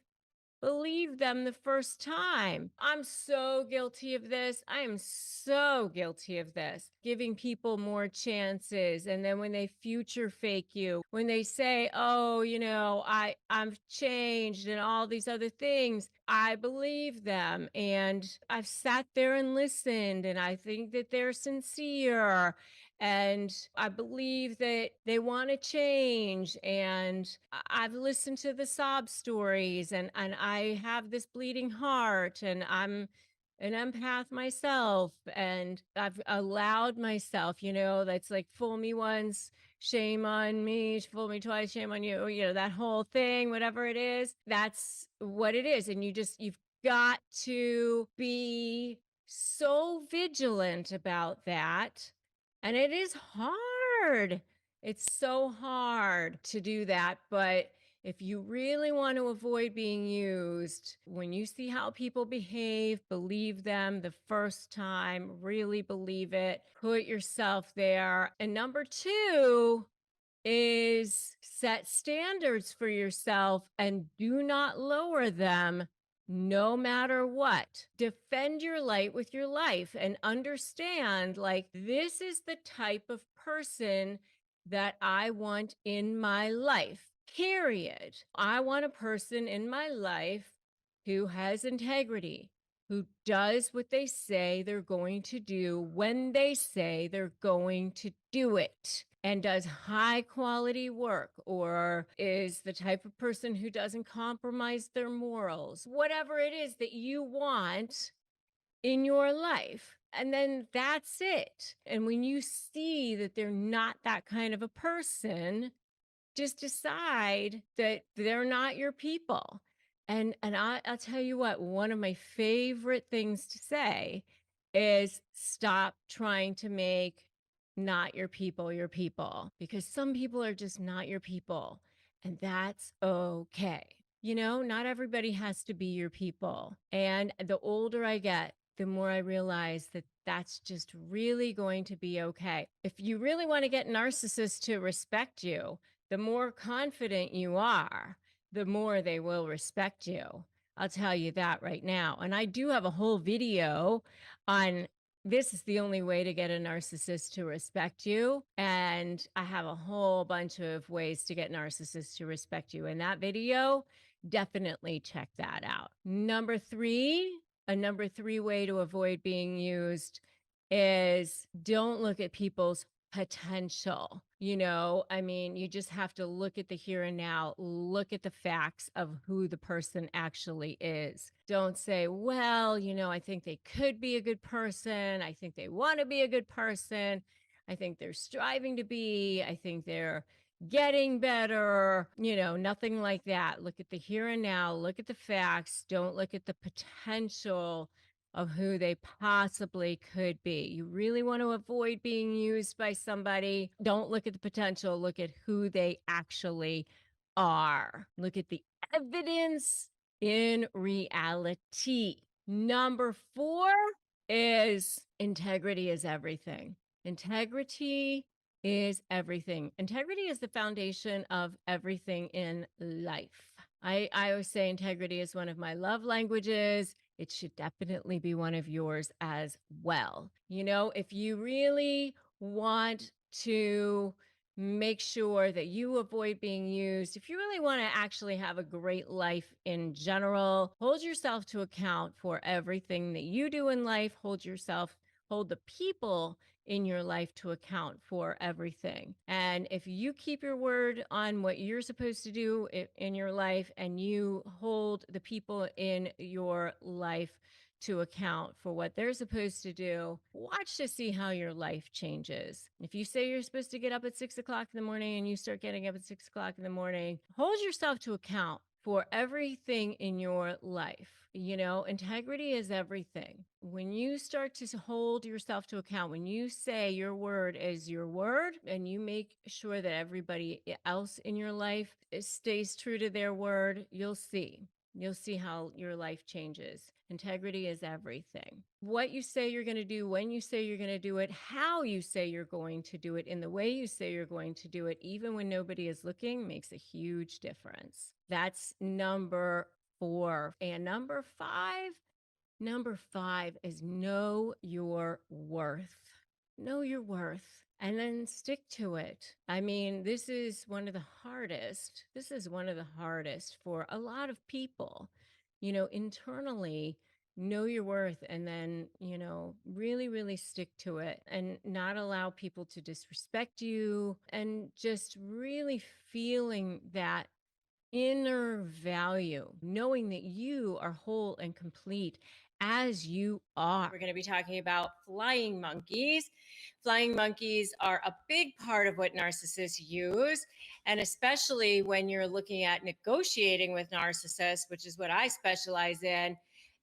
believe them the first time. I'm so guilty of this. I am so guilty of this. Giving people more chances. And then when they future fake you, when they say, oh, I've changed and all these other things, I believe them. And I've sat there and listened, and I think that they're sincere, and I believe that they want to change. And I've listened to the sob stories, and I have this bleeding heart, and I'm an empath myself, and I've allowed myself, that's like fool me once, shame on me, fool me twice, shame on you, that whole thing, whatever it is, that's what it is. And you've got to be so vigilant about that. And it is hard. It's so hard to do that. But if you really want to avoid being used, when you see how people behave, believe them the first time, really believe it, put yourself there. And number two is set standards for yourself and do not lower them no matter what. Defend your light with your life and understand, like, this is the type of person that I want in my life, period. I want a person in my life who has integrity, who does what they say they're going to do when they say they're going to do it, and does high quality work, or is the type of person who doesn't compromise their morals, whatever it is that you want in your life. And then that's it. And when you see that they're not that kind of a person, just decide that they're not your people. I'll tell you what, one of my favorite things to say is stop trying to make not your people, because some people are just not your people, and that's okay. Not everybody has to be your people. And the older I get, the more I realize that that's just really going to be okay. If you really want to get narcissists to respect you, the more confident you are, the more they will respect you. I'll tell you that right now. And I do have a whole video on this is the only way to get a narcissist to respect you. And I have a whole bunch of ways to get narcissists to respect you. In that video, definitely check that out. Number three, a number three way to avoid being used is don't look at people's potential. You just have to look at the here and now, look at the facts of who the person actually is. Don't say, well, I think they could be a good person. I think they want to be a good person. I think they're striving to be. I think they're getting better. Nothing like that. Look at the here and now, look at the facts. Don't look at the potential of who they possibly could be. You really want to avoid being used by somebody. Don't look at the potential, look at who they actually are. Look at the evidence in reality. Number four is integrity is everything. Integrity is everything. Integrity is the foundation of everything in life. I always say integrity is one of my love languages. It should definitely be one of yours as well. If you really want to make sure that you avoid being used, if you really want to actually have a great life in general, hold yourself to account for everything that you do in life. Hold the people in your life to account for everything. And if you keep your word on what you're supposed to do in your life, and you hold the people in your life to account for what they're supposed to do, watch to see how your life changes. If you say you're supposed to get up at 6 o'clock in the morning and you start getting up at 6 o'clock in the morning, hold yourself to account for everything in your life. Integrity is everything. When you start to hold yourself to account, when you say your word is your word, and you make sure that everybody else in your life stays true to their word, you'll see. You'll see how your life changes. Integrity is everything. What you say you're going to do, when you say you're going to do it, how you say you're going to do it, in the way you say you're going to do it, even when nobody is looking, makes a huge difference. That's number four. And number five is know your worth. Know your worth, and then stick to it. This is one of the hardest. This is one of the hardest for a lot of people, internally. Know your worth, and then, really, really stick to it, and not allow people to disrespect you, and just really feeling that inner value, knowing that you are whole and complete as you are. We're going to be talking about flying monkeys. Flying monkeys are a big part of what narcissists use. And especially when you're looking at negotiating with narcissists, which is what I specialize in,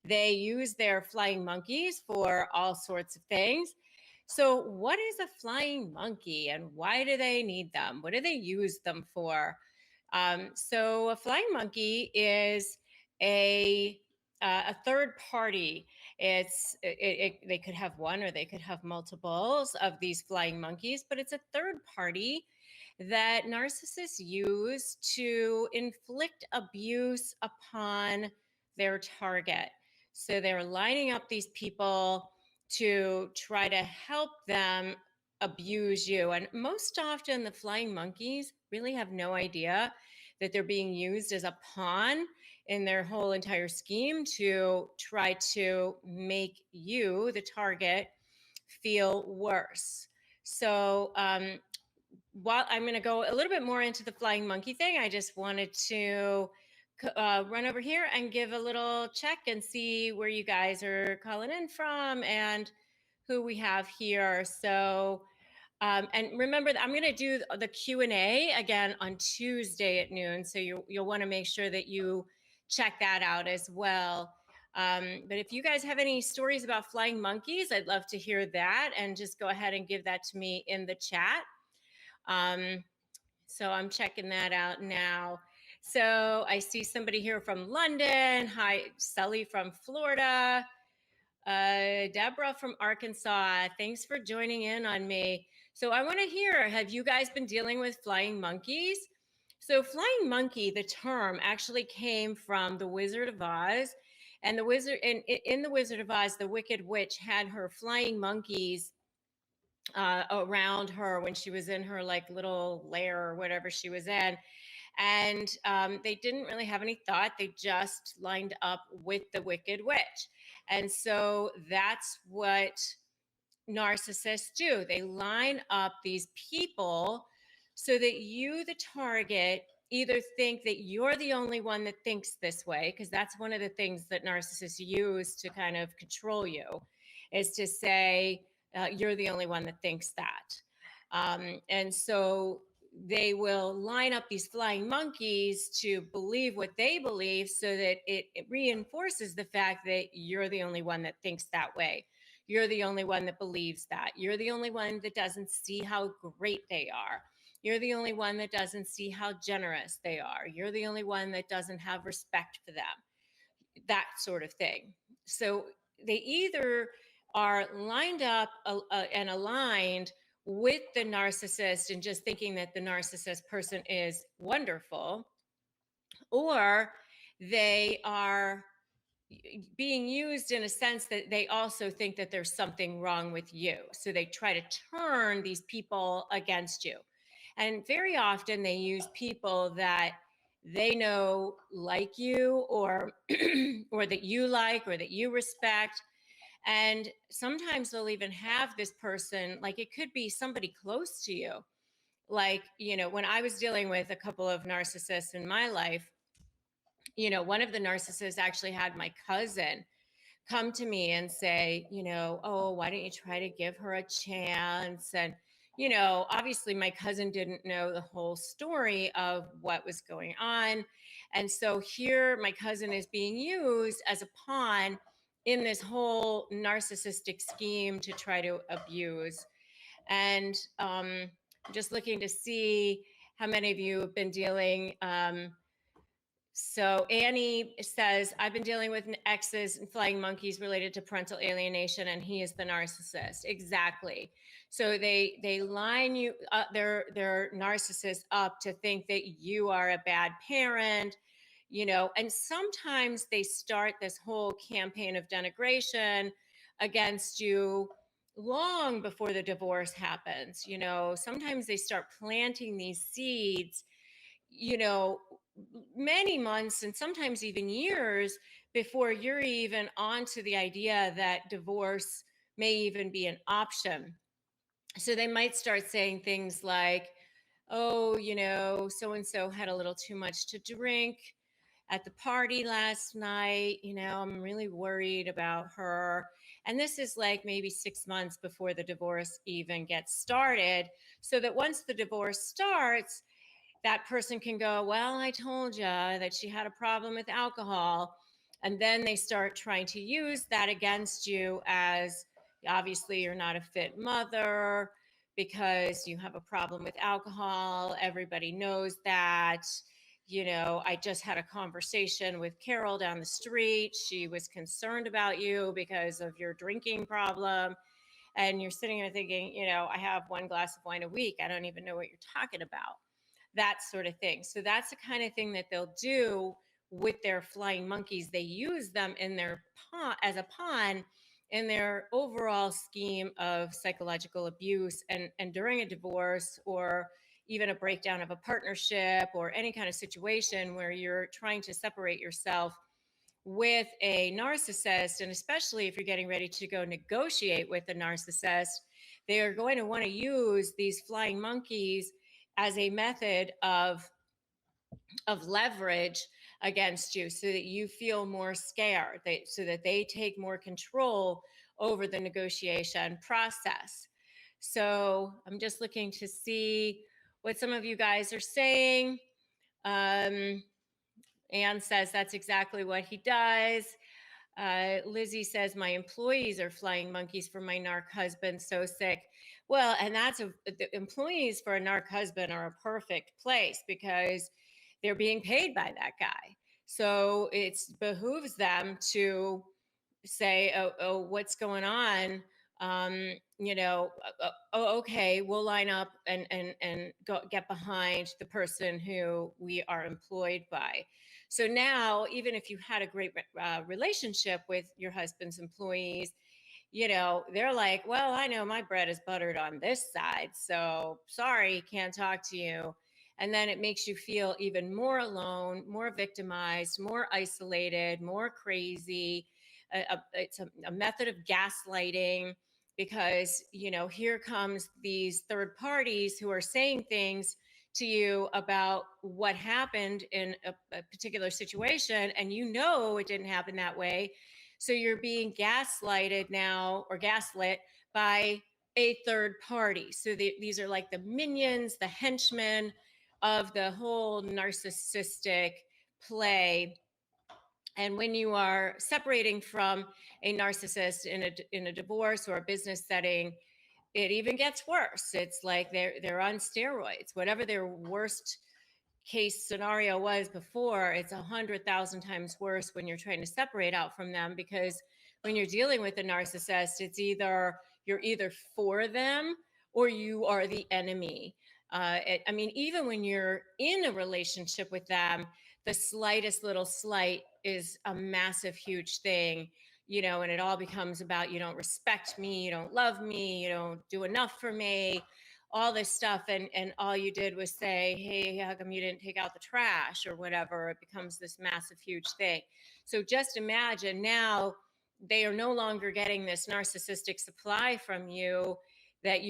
they use their flying monkeys for all sorts of things. So, what is a flying monkey and why do they need them? What do they use them for? So, a flying monkey is a third party. They could have one or they could have multiples of these flying monkeys, but it's a third party that narcissists use to inflict abuse upon their target. So they're lining up these people to try to help them abuse you. And most often, the flying monkeys really have no idea that they're being used as a pawn in their whole entire scheme to try to make you, the target, feel worse. So, while I'm going to go a little bit more into the flying monkey thing, I just wanted to run over here and give a little check and see where you guys are calling in from and who we have here. So, and remember that I'm going to do the Q&A again on Tuesday at noon. So you'll want to make sure that you check that out as well. But if you guys have any stories about flying monkeys, I'd love to hear that, and just go ahead and give that to me in the chat. So I'm checking that out now. So I see somebody here from London. Hi, Sully from Florida. Deborah from Arkansas. Thanks for joining in on me. So I want to hear, have you guys been dealing with flying monkeys? So flying monkey, the term actually came from the Wizard of Oz. And the wizard in the Wizard of Oz, the Wicked Witch had her flying monkeys around her when she was in her like little lair or whatever she was in. And they didn't really have any thought. They just lined up with the Wicked Witch. And so that's what narcissists do. They line up these people so that you, the target, either think that you're the only one that thinks this way, because that's one of the things that narcissists use to kind of control you, is to say, you're the only one that thinks that. And so they will line up these flying monkeys to believe what they believe so that it reinforces the fact that you're the only one that thinks that way. You're the only one that believes that. You're the only one that doesn't see how great they are. You're the only one that doesn't see how generous they are. You're the only one that doesn't have respect for them. That sort of thing. So they either are lined up and aligned with the narcissist and just thinking that the narcissist person is wonderful, or they are being used in a sense that they also think that there's something wrong with you. So they try to turn these people against you. And very often they use people that they know like you, or or that you like, or that you respect. And sometimes they'll even have this person, like it could be somebody close to you. Like, when I was dealing with a couple of narcissists in my life, one of the narcissists actually had my cousin come to me and say, oh, why don't you try to give her a chance? And, obviously my cousin didn't know the whole story of what was going on. And so here my cousin is being used as a pawn in this whole narcissistic scheme to try to abuse. And just looking to see how many of you have been dealing. So Annie says, I've been dealing with exes and flying monkeys related to parental alienation, and he is the narcissist. Exactly. So they line you up, their narcissists up to think that you are a bad parent, and sometimes they start this whole campaign of denigration against you long before the divorce happens. Sometimes they start planting these seeds, many months and sometimes even years before you're even onto the idea that divorce may even be an option. So they might start saying things like, oh, so and so had a little too much to drink, at the party last night. I'm really worried about her. And this is like maybe 6 months before the divorce even gets started. So that once the divorce starts, that person can go, well, I told you that she had a problem with alcohol. And then they start trying to use that against you as, obviously, you're not a fit mother because you have a problem with alcohol. Everybody knows that. I just had a conversation with Carol down the street. She was concerned about you because of your drinking problem. And you're sitting there thinking, I have one glass of wine a week. I don't even know what you're talking about. That sort of thing. So that's the kind of thing that they'll do with their flying monkeys. They use them in their pawn as a pawn in their overall scheme of psychological abuse. And during a divorce or even a breakdown of a partnership or any kind of situation where you're trying to separate yourself with a narcissist, and especially if you're getting ready to go negotiate with a narcissist, they are going to want to use these flying monkeys as a method of leverage against you so that you feel more scared, so that they take more control over the negotiation process. So I'm just looking to see what some of you guys are saying. Anne says that's exactly what he does. Lizzie says, my employees are flying monkeys for my narc husband, so sick. Well, and the employees for a narc husband are a perfect place because they're being paid by that guy. So it behooves them to say, oh, what's going on? Okay, we'll line up and go get behind the person who we are employed by. So now, even if you had a great relationship with your husband's employees, they're like, well, I know my bread is buttered on this side, so sorry, can't talk to you. And then it makes you feel even more alone, more victimized, more isolated, more crazy. It's a method of gaslighting because, here comes these third parties who are saying things to you about what happened in a particular situation, and it didn't happen that way. So you're being gaslighted now, or gaslit, by a third party. So these are like the minions, the henchmen of the whole narcissistic play. And when you are separating from a narcissist in a divorce or a business setting, it even gets worse. It's like they're on steroids. Whatever their worst case scenario was before, it's 100,000 times worse when you're trying to separate out from them, because when you're dealing with a narcissist, you're either for them or you are the enemy. Even when you're in a relationship with them, the slightest little slight is a massive, huge thing, and it all becomes about, you don't respect me, you don't love me, you don't do enough for me, all this stuff. And all you did was say, hey, how come you didn't take out the trash or whatever? It becomes this massive, huge thing. So just imagine now they are no longer getting this narcissistic supply from you, that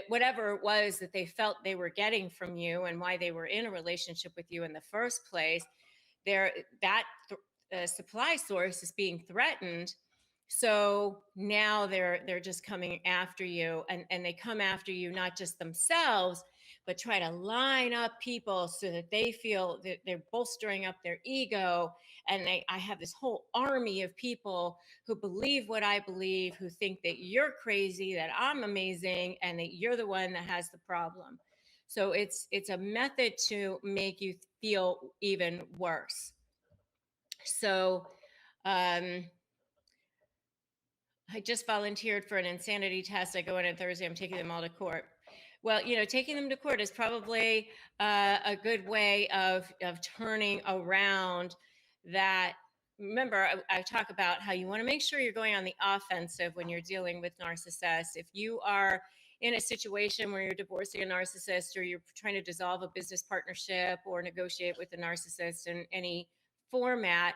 whatever it was that they felt they were getting from you and why they were in a relationship with you in the first place, that supply source is being threatened. So now they're just coming after you, and they come after you not just themselves, but try to line up people so that they feel that they're bolstering up their ego. And I have this whole army of people who believe what I believe, who think that you're crazy, that I'm amazing, and that you're the one that has the problem. So it's a method to make you feel even worse. So I just volunteered for an insanity test. I go in on Thursday. I'm taking them all to court. Well, taking them to court is probably a good way of turning around that. Remember, I talk about how you want to make sure you're going on the offensive when you're dealing with narcissists. If you are in a situation where you're divorcing a narcissist, or you're trying to dissolve a business partnership or negotiate with a narcissist in any format,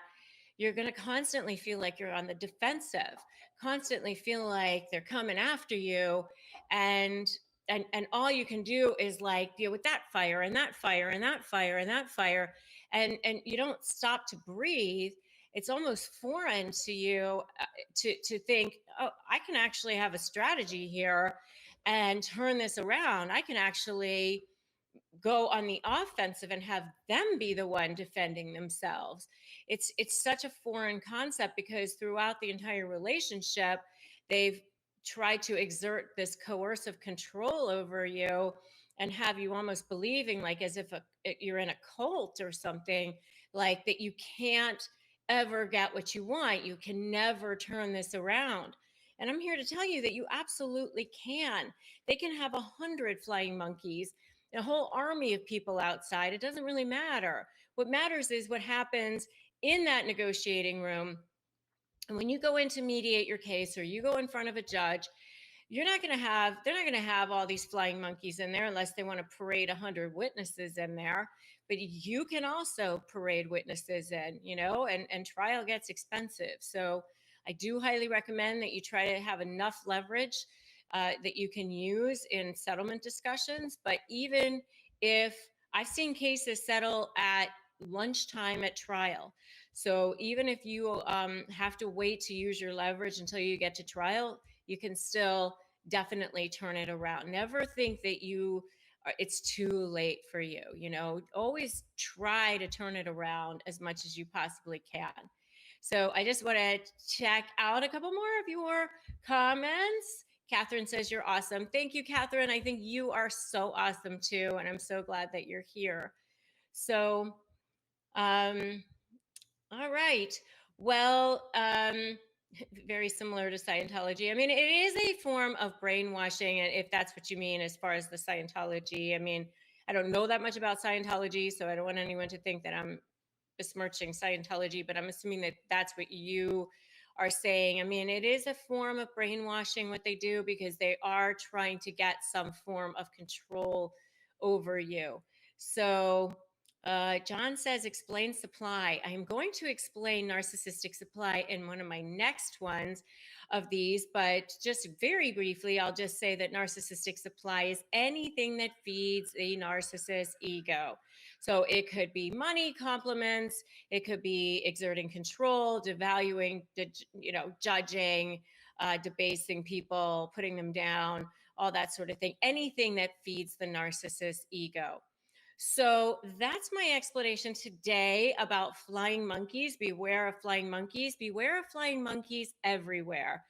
you're going to constantly feel like you're on the defensive, constantly feel like they're coming after you. And and all you can do is like deal with that fire and that fire and that fire and that fire, and you don't stop to breathe. It's almost foreign to you, to think, oh, I can actually have a strategy here and turn this around. I can actually go on the offensive and have them be the one defending themselves. It's such a foreign concept because throughout the entire relationship, they've tried to exert this coercive control over you and have you almost believing like as if you're in a cult or something, like that you can't ever get what you want. You can never turn this around. And I'm here to tell you that you absolutely can. They can have 100 flying monkeys, a whole army of people outside. It doesn't really matter. What matters is what happens in that negotiating room. And when you go in to mediate your case or you go in front of a judge, they're not going to have all these flying monkeys in there unless they want to parade 100 witnesses in there. But you can also parade witnesses in, and trial gets expensive. So I do highly recommend that you try to have enough leverage that you can use in settlement discussions. But even if I've seen cases settle at lunchtime at trial. So even if you have to wait to use your leverage until you get to trial, you can still definitely turn it around. Never think that it's too late for you. Always try to turn it around as much as you possibly can. So I just want to check out a couple more of your comments. Catherine says you're awesome. Thank you, Catherine. I think you are so awesome too, and I'm so glad that you're here. So, all right. Well, very similar to Scientology. I mean, it is a form of brainwashing, and if that's what you mean as far as the Scientology. I mean, I don't know that much about Scientology, so I don't want anyone to think that I'm besmirching Scientology, but I'm assuming that that's what you are saying. I mean, it is a form of brainwashing what they do because they are trying to get some form of control over you. So, John says, explain supply. I am going to explain narcissistic supply in one of my next ones of these, but just very briefly, I'll just say that narcissistic supply is anything that feeds the narcissist's ego. So it could be money, compliments, it could be exerting control, devaluing, judging, debasing people, putting them down, all that sort of thing. Anything that feeds the narcissist's ego. So that's my explanation today about flying monkeys. Beware of flying monkeys. Beware of flying monkeys everywhere,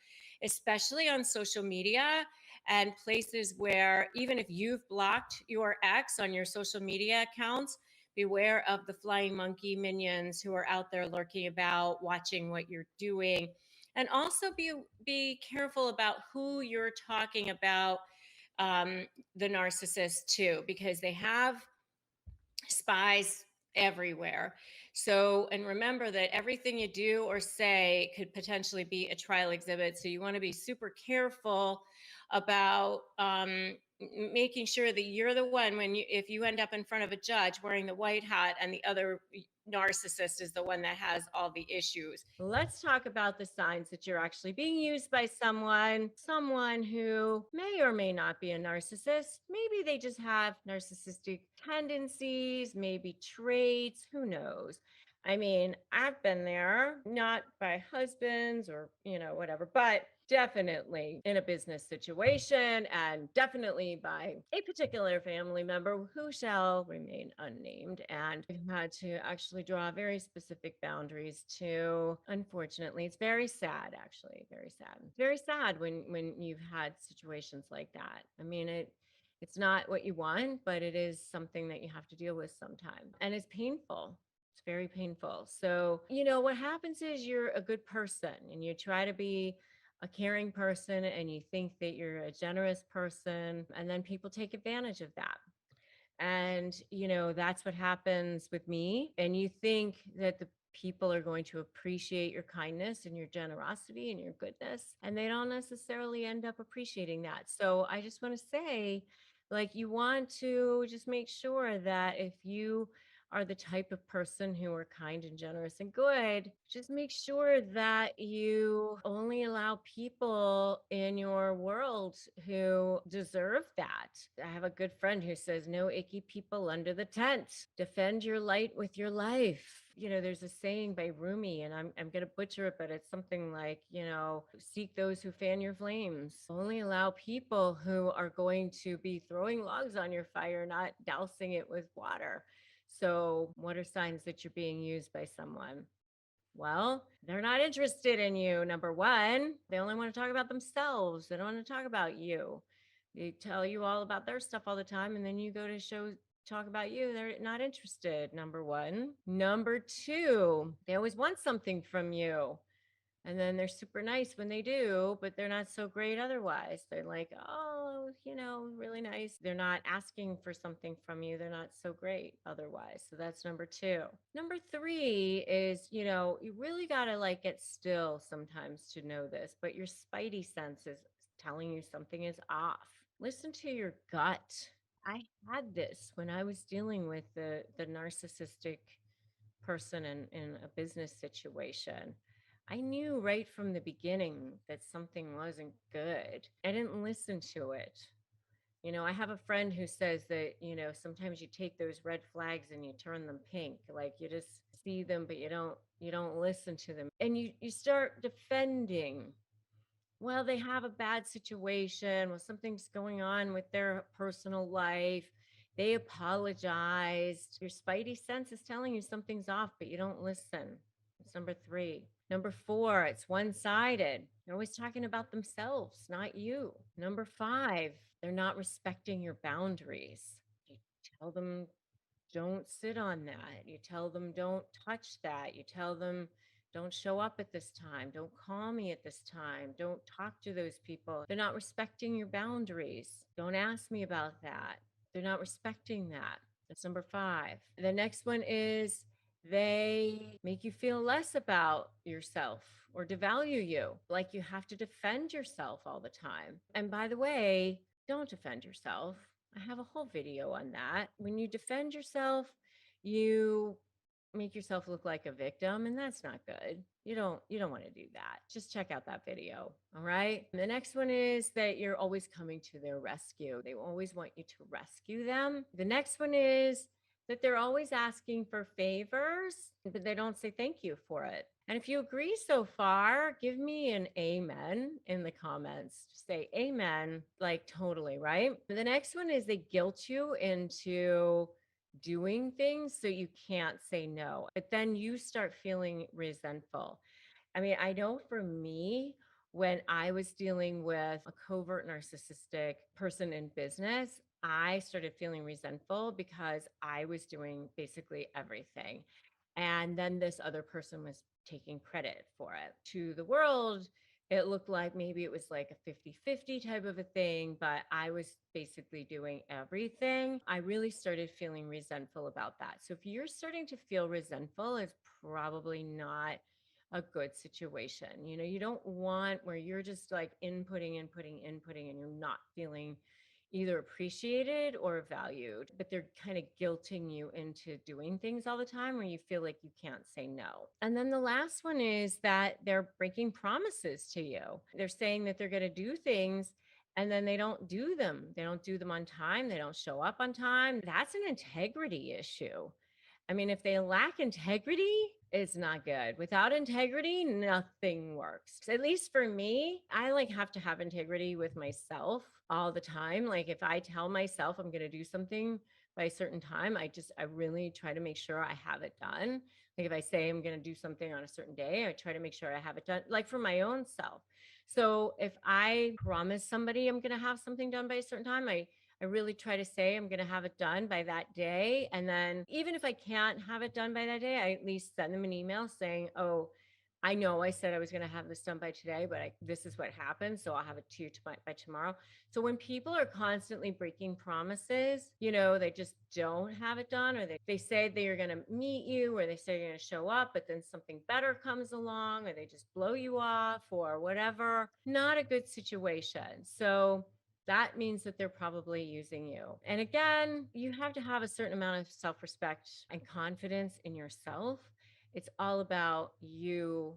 especially on social media and places where even if you've blocked your ex on your social media accounts, beware of the flying monkey minions who are out there lurking about, watching what you're doing. And also be careful about who you're talking about, the narcissist too, because they have spies everywhere. So, and remember that everything you do or say could potentially be a trial exhibit. So you want to be super careful about making sure that you're the one if you end up in front of a judge wearing the white hat and the other narcissist is the one that has all the issues. Let's talk about the signs that you're actually being used by someone who may or may not be a narcissist. Maybe they just have narcissistic tendencies, maybe traits, who knows. I mean, I've been there, not by husbands or, whatever, but definitely in a business situation and definitely by a particular family member who shall remain unnamed. And I've had to actually draw very specific boundaries too. Unfortunately, it's very sad, actually, very sad. It's very sad when you've had situations like that. I mean, it's not what you want, but it is something that you have to deal with sometimes. And it's painful. It's very painful. So, what happens is you're a good person and you try to be a caring person and you think that you're a generous person, and then people take advantage of that. And, that's what happens with me. And you think that the people are going to appreciate your kindness and your generosity and your goodness, and they don't necessarily end up appreciating that. So I just want to say, like, you want to just make sure that if you are the type of person who are kind and generous and good, just make sure that you only allow people in your world who deserve that. I have a good friend who says, no icky people under the tent. Defend your light with your life. There's a saying by Rumi, and I'm going to butcher it, but it's something like, seek those who fan your flames. Only allow people who are going to be throwing logs on your fire, not dousing it with water. So, what are signs that you're being used by someone? Well, they're not interested in you. Number one, they only want to talk about themselves. They don't want to talk about you. They tell you all about their stuff all the time, and then you go to talk about you. They're not interested. Number one. Number two, they always want something from you. And then they're super nice when they do, but they're not so great otherwise. They're like, oh, really nice. They're not asking for something from you. They're not so great otherwise. So that's number two. Number three is, you really got to like get still sometimes to know this, but your spidey sense is telling you something is off. Listen to your gut. I had this when I was dealing with the narcissistic person in a business situation. I knew right from the beginning that something wasn't good. I didn't listen to it. I have a friend who says that, sometimes you take those red flags and you turn them pink. Like you just see them, but you don't listen to them. And you start defending. Well, they have a bad situation. Well, something's going on with their personal life. They apologized. Your spidey sense is telling you something's off, but you don't listen. It's number three. Number four, it's one sided. They're always talking about themselves, not you. Number five, they're not respecting your boundaries. You tell them, don't sit on that. You tell them, don't touch that. You tell them, don't show up at this time. Don't call me at this time. Don't talk to those people. They're not respecting your boundaries. Don't ask me about that. They're not respecting that. That's number five. The next one is they make you feel less about yourself or devalue you, like you have to defend yourself all the time. And by the way, don't defend yourself. I have a whole video on that. When you defend yourself, you make yourself look like a victim, and that's not good. You don't want to do that. Just check out that video. All right. And the next one is that you're always coming to their rescue. They always want you to rescue them. The next one is that they're always asking for favors, but they don't say thank you for it. And if you agree so far, give me an amen in the comments. Just say amen, like totally, right? The next one is they guilt you into doing things so you can't say no, but then you start feeling resentful. I mean, I know for me, when I was dealing with a covert narcissistic person in business, I started feeling resentful because I was doing basically everything. And then this other person was taking credit for it. To the world, it looked like maybe it was like a 50-50 type of a thing, but I was basically doing everything. I really started feeling resentful about that. So if you're starting to feel resentful, it's probably not a good situation. You don't want where you're just like inputting, and you're not feeling either appreciated or valued, but they're kind of guilting you into doing things all the time where you feel like you can't say no. And then the last one is that they're breaking promises to you. They're saying that they're going to do things and then they don't do them. They don't do them on time. They don't show up on time. That's an integrity issue. I mean, if they lack integrity, it's not good. Without integrity, nothing works. At least for me, I have to have integrity with myself all the time. Like if I tell myself I'm going to do something by a certain time, I really try to make sure I have it done. Like if I say I'm going to do something on a certain day, I try to make sure I have it done, like for my own self. So if I promise somebody I'm going to have something done by a certain time, I really try to say I'm going to have it done by that day. And then even if I can't have it done by that day, I at least send them an email saying, oh, I know I said I was going to have this done by today, but this is what happened. So I'll have it to you by tomorrow. So when people are constantly breaking promises, they just don't have it done, or they say they are going to meet you, or they say you're going to show up, but then something better comes along, or they just blow you off or whatever. Not a good situation. So that means that they're probably using you. And again, you have to have a certain amount of self respect and confidence in yourself. It's all about you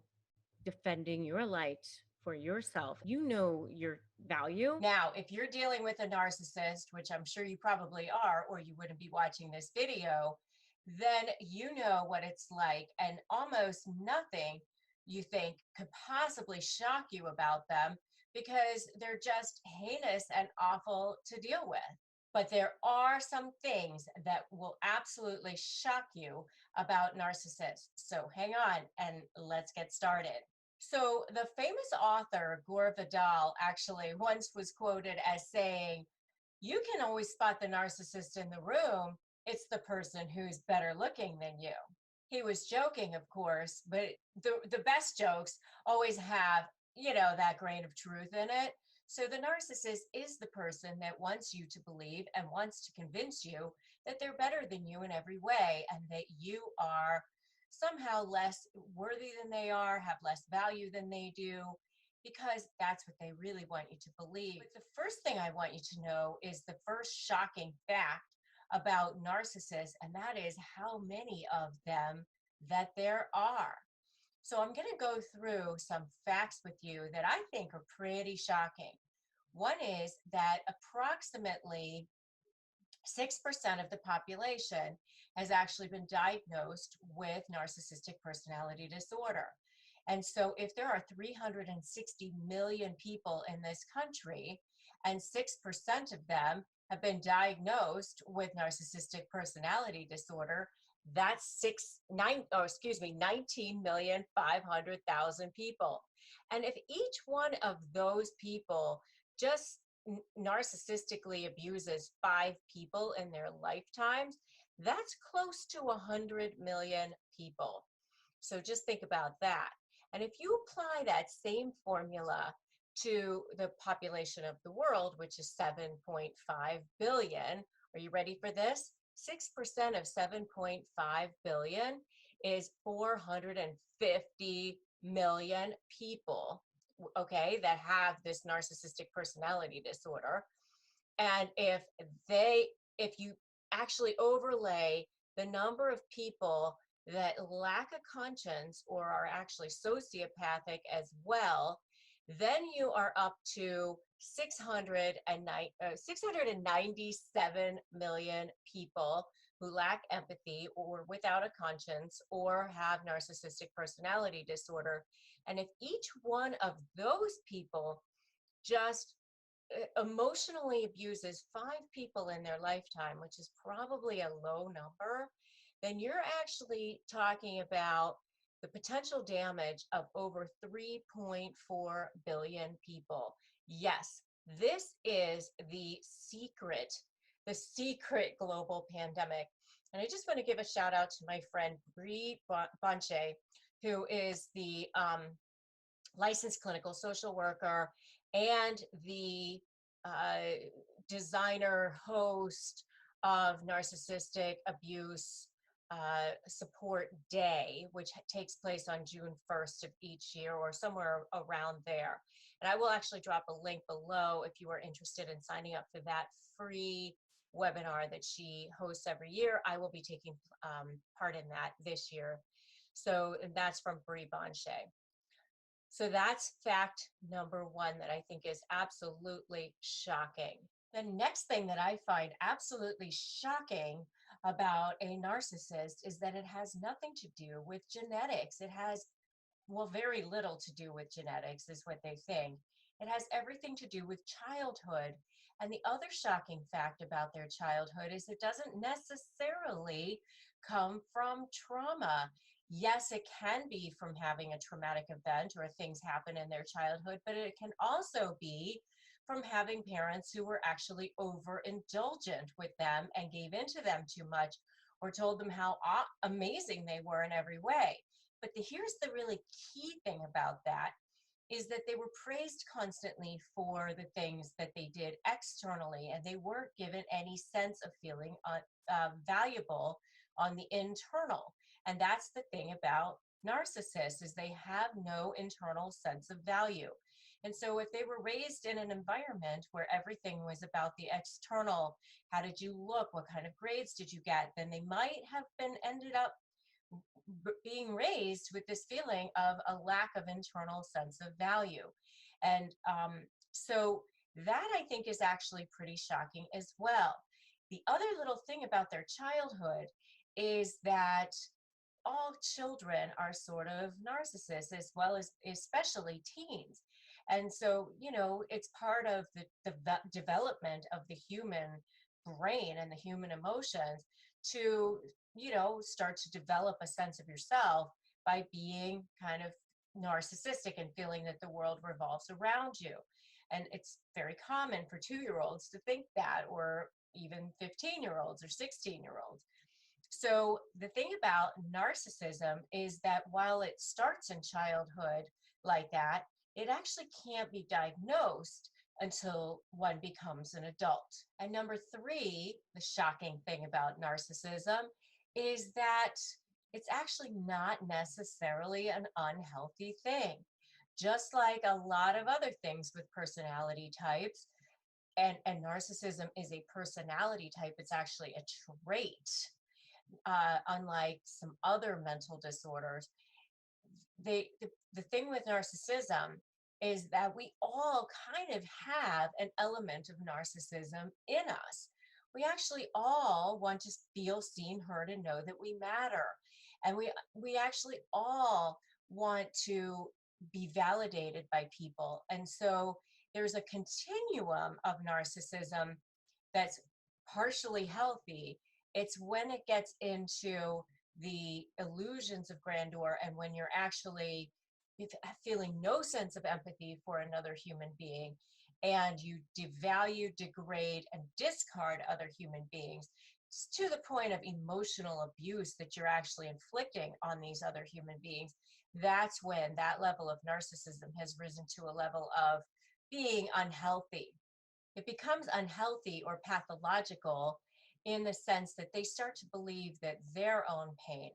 defending your light for yourself. You know your value. Now, if you're dealing with a narcissist, which I'm sure you probably are, or you wouldn't be watching this video, then you know what it's like, and almost nothing you think could possibly shock you about them because they're just heinous and awful to deal with. But there are some things that will absolutely shock you about narcissists. So hang on and let's get started. So the famous author Gore Vidal actually once was quoted as saying, "You can always spot the narcissist in the room. It's the person who's better looking than you." He was joking, of course, but the best jokes always have, that grain of truth in it. So the narcissist is the person that wants you to believe and wants to convince you that they're better than you in every way and that you are somehow less worthy than they are, have less value than they do, because that's what they really want you to believe. But the first thing I want you to know is the first shocking fact about narcissists, and that is how many of them that there are. So I'm going to go through some facts with you that I think are pretty shocking. One is that approximately 6% of the population has actually been diagnosed with narcissistic personality disorder. And so if there are 360 million people in this country and 6% of them have been diagnosed with narcissistic personality disorder, that's 19,500,000 people. And if each one of those people just narcissistically abuses 5 people in their lifetimes, that's close to 100 million people. So just think about that. And if you apply that same formula to the population of the world, which is 7.5 billion, are you ready for this? 6% of 7.5 billion is 450 million people, okay, that have this narcissistic personality disorder. And if you actually overlay the number of people that lack a conscience or are actually sociopathic as well, then you are up to 697 million people who lack empathy or without a conscience or have narcissistic personality disorder. And if each one of those people just emotionally abuses 5 people in their lifetime, which is probably a low number, then you're actually talking about the potential damage of over 3.4 billion people. Yes, this is the secret global pandemic. And I just want to give a shout out to my friend Bree Bonche, who is the licensed clinical social worker and the designer host of Narcissistic Abuse Support Day, which takes place on June 1st of each year or somewhere around there. And I will actually drop a link below if you are interested in signing up for that free webinar that she hosts every year. I will be taking part in that this year. So that's from Bree Bonche. So that's fact number 1 that I think is absolutely shocking. The next thing that I find absolutely shocking about a narcissist is that it has nothing to do with genetics. It has, well, very little to do with genetics is what they think. It has everything to do with childhood. And the other shocking fact about their childhood is it doesn't necessarily come from trauma. Yes, it can be from having a traumatic event or things happen in their childhood, but it can also be from having parents who were actually overindulgent with them and gave into them too much or told them how amazing they were in every way. But here's the really key thing about that is that they were praised constantly for the things that they did externally, and they weren't given any sense of feeling valuable on the internal. And that's the thing about narcissists is they have no internal sense of value. And so if they were raised in an environment where everything was about the external, how did you look, what kind of grades did you get, then they might have been ended up being raised with this feeling of a lack of internal sense of value. And so that I think is actually pretty shocking as well. The other little thing about their childhood is that all children are sort of narcissists, as well as especially teens. And so, it's part of the development of the human brain and the human emotions to, start to develop a sense of yourself by being kind of narcissistic and feeling that the world revolves around you. And it's very common for 2-year-olds to think that, or even 15-year-olds or 16-year-olds. So the thing about narcissism is that while it starts in childhood like that, it actually can't be diagnosed until one becomes an adult. And number 3, the shocking thing about narcissism is that it's actually not necessarily an unhealthy thing. Just like a lot of other things with personality types, and narcissism is a personality type, it's actually a trait. Unlike some other mental disorders, the thing with narcissism is that we all kind of have an element of narcissism in us. We actually all want to feel seen, heard, and know that we matter. And we actually all want to be validated by people. And so there's a continuum of narcissism that's partially healthy. It's when it gets into the illusions of grandeur and when you're actually feeling no sense of empathy for another human being, and you devalue, degrade, and discard other human beings to the point of emotional abuse that you're actually inflicting on these other human beings. That's when that level of narcissism has risen to a level of being unhealthy. It becomes unhealthy or pathological in the sense that they start to believe that their own pain,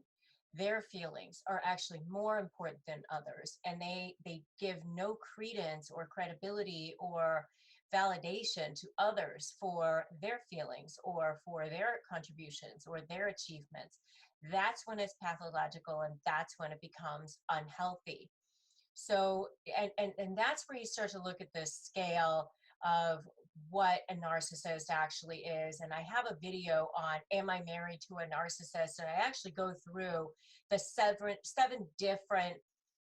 their feelings are actually more important than others. And they give no credence or credibility or validation to others for their feelings or for their contributions or their achievements. That's when it's pathological, and that's when it becomes unhealthy. So, and that's where you start to look at the scale of what a narcissist actually is. And I have a video on Am I Married to a Narcissist? And I actually go through the seven different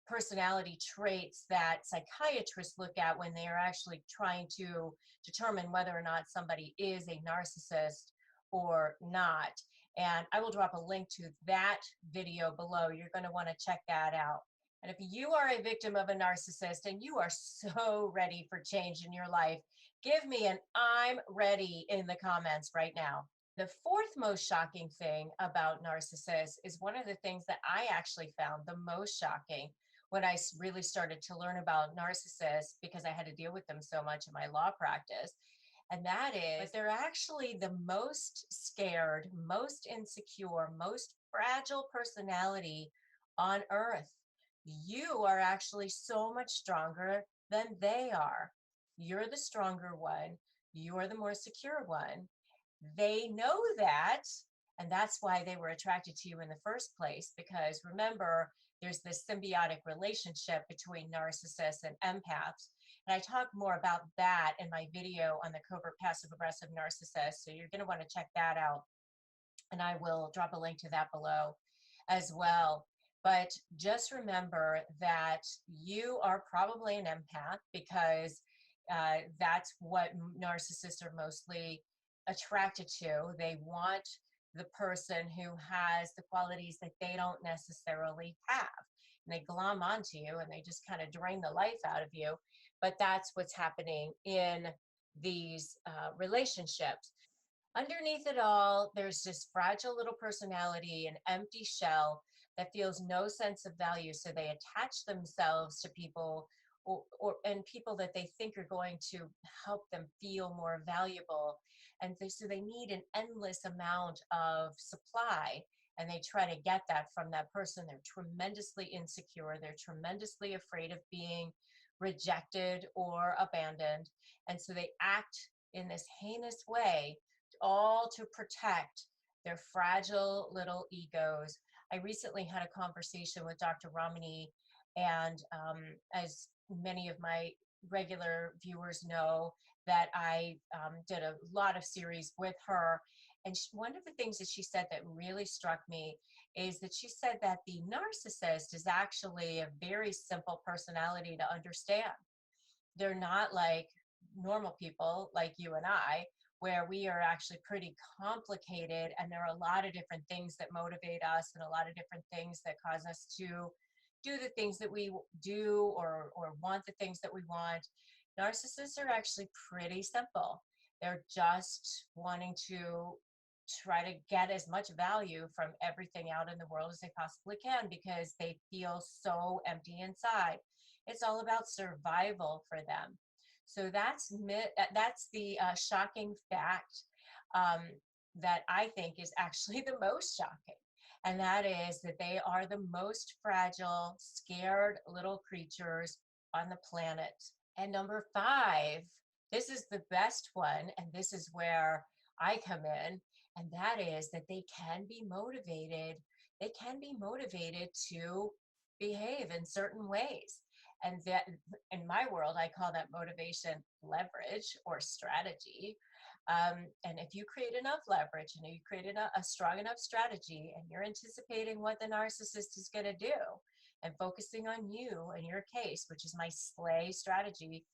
personality traits that psychiatrists look at when they are actually trying to determine whether or not somebody is a narcissist or not. And I will drop a link to that video below. You're going to want to check that out. And if you are a victim of a narcissist and you are so ready for change in your life, give me an I'm ready in the comments right now. The fourth most shocking thing about narcissists is one of the things that I actually found the most shocking when I really started to learn about narcissists, because I had to deal with them so much in my law practice. And that is, they're actually the most scared, most insecure, most fragile personality on earth. You are actually so much stronger than they are. You're the stronger one. You're the more secure one. They know that, and that's why they were attracted to you in the first place, because remember, there's this symbiotic relationship between narcissists and empaths. And I talk more about that in my video on the covert passive aggressive narcissist. So you're going to want to check that out. And I will drop a link to that below as well. But just remember that you are probably an empath, because that's what narcissists are mostly attracted to. They want the person who has the qualities that they don't necessarily have. And they glom onto you and they just kind of drain the life out of you. But that's what's happening in these relationships. Underneath it all, there's this fragile little personality, an empty shell that feels no sense of value. So they attach themselves to people and people that they think are going to help them feel more valuable. And so they need an endless amount of supply, and they try to get that from that person. They're tremendously insecure. They're tremendously afraid of being rejected or abandoned. And so they act in this heinous way, all to protect their fragile little egos. I recently had a conversation with Dr. Ramani, and as many of my regular viewers know, that I did a lot of series with her. And one of the things that she said that really struck me is that she said that the narcissist is actually a very simple personality to understand. They're not like normal people like you and I, where we are actually pretty complicated, and there are a lot of different things that motivate us and a lot of different things that cause us to do the things that we do, or want the things that we want. Narcissists are actually pretty simple. They're just wanting to try to get as much value from everything out in the world as they possibly can, because they feel so empty inside. It's all about survival for them. So that's the shocking fact, um, that I think is actually the most shocking. And that is that they are the most fragile, scared little creatures on the planet. And number 5, this is the best one, and this is where I come in, and that is that they can be motivated. They can be motivated to behave in certain ways. And that, in my world, I call that motivation leverage or strategy. And if you create enough leverage and you create a strong enough strategy, and you're anticipating what the narcissist is going to do and focusing on you and your case, which is my SLAY strategy,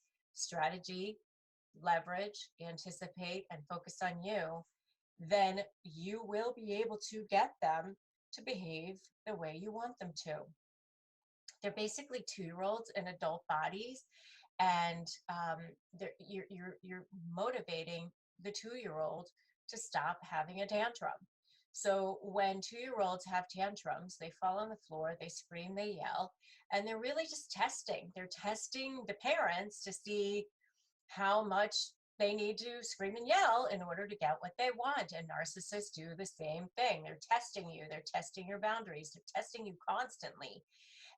leverage, anticipate, and focus on you, then you will be able to get them to behave the way you want them to. They're basically 2-year-olds in adult bodies, and you're motivating the 2-year-old to stop having a tantrum. So when 2-year-olds have tantrums, they fall on the floor, they scream, they yell, and they're really just testing. They're testing the parents to see how much they need to scream and yell in order to get what they want. And narcissists do the same thing. They're testing you, they're testing your boundaries, they're testing you constantly.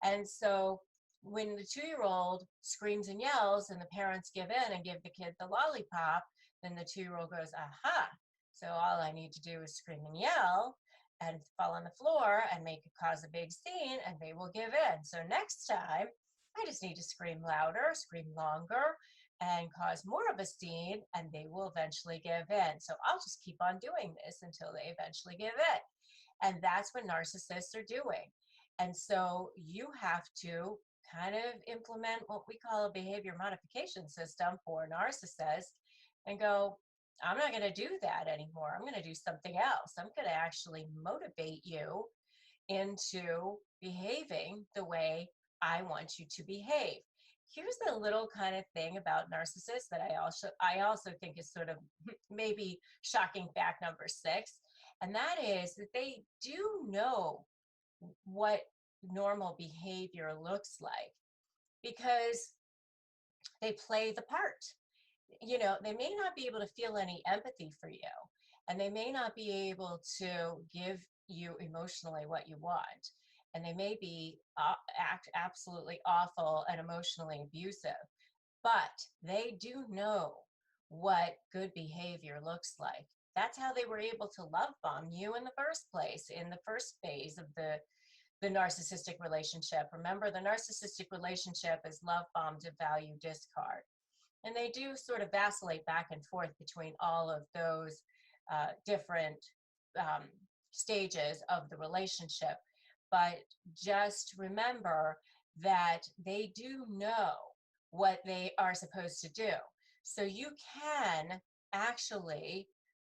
And so when the 2-year-old screams and yells and the parents give in and give the kid the lollipop, then the 2-year-old goes, aha, so all I need to do is scream and yell and fall on the floor and cause a big scene, and they will give in. So next time, I just need to scream louder, scream longer, and cause more of a scene, and they will eventually give in. So I'll just keep on doing this until they eventually give in. And that's what narcissists are doing. And so you have to kind of implement what we call a behavior modification system for narcissists and go, I'm not going to do that anymore. I'm going to do something else. I'm going to actually motivate you into behaving the way I want you to behave. Here's the little kind of thing about narcissists that I also think is sort of maybe shocking fact number 6, and that is that they do know what normal behavior looks like, because they play the part. You know, they may not be able to feel any empathy for you, and they may not be able to give you emotionally what you want, and they may be act absolutely awful and emotionally abusive, but they do know what good behavior looks like. That's how they were able to love bomb you in the first place, in the first phase of the narcissistic relationship. Remember, the narcissistic relationship is love bomb, devalue, discard. And they do sort of vacillate back and forth between all of those different stages of the relationship. But just remember that they do know what they are supposed to do. So you can actually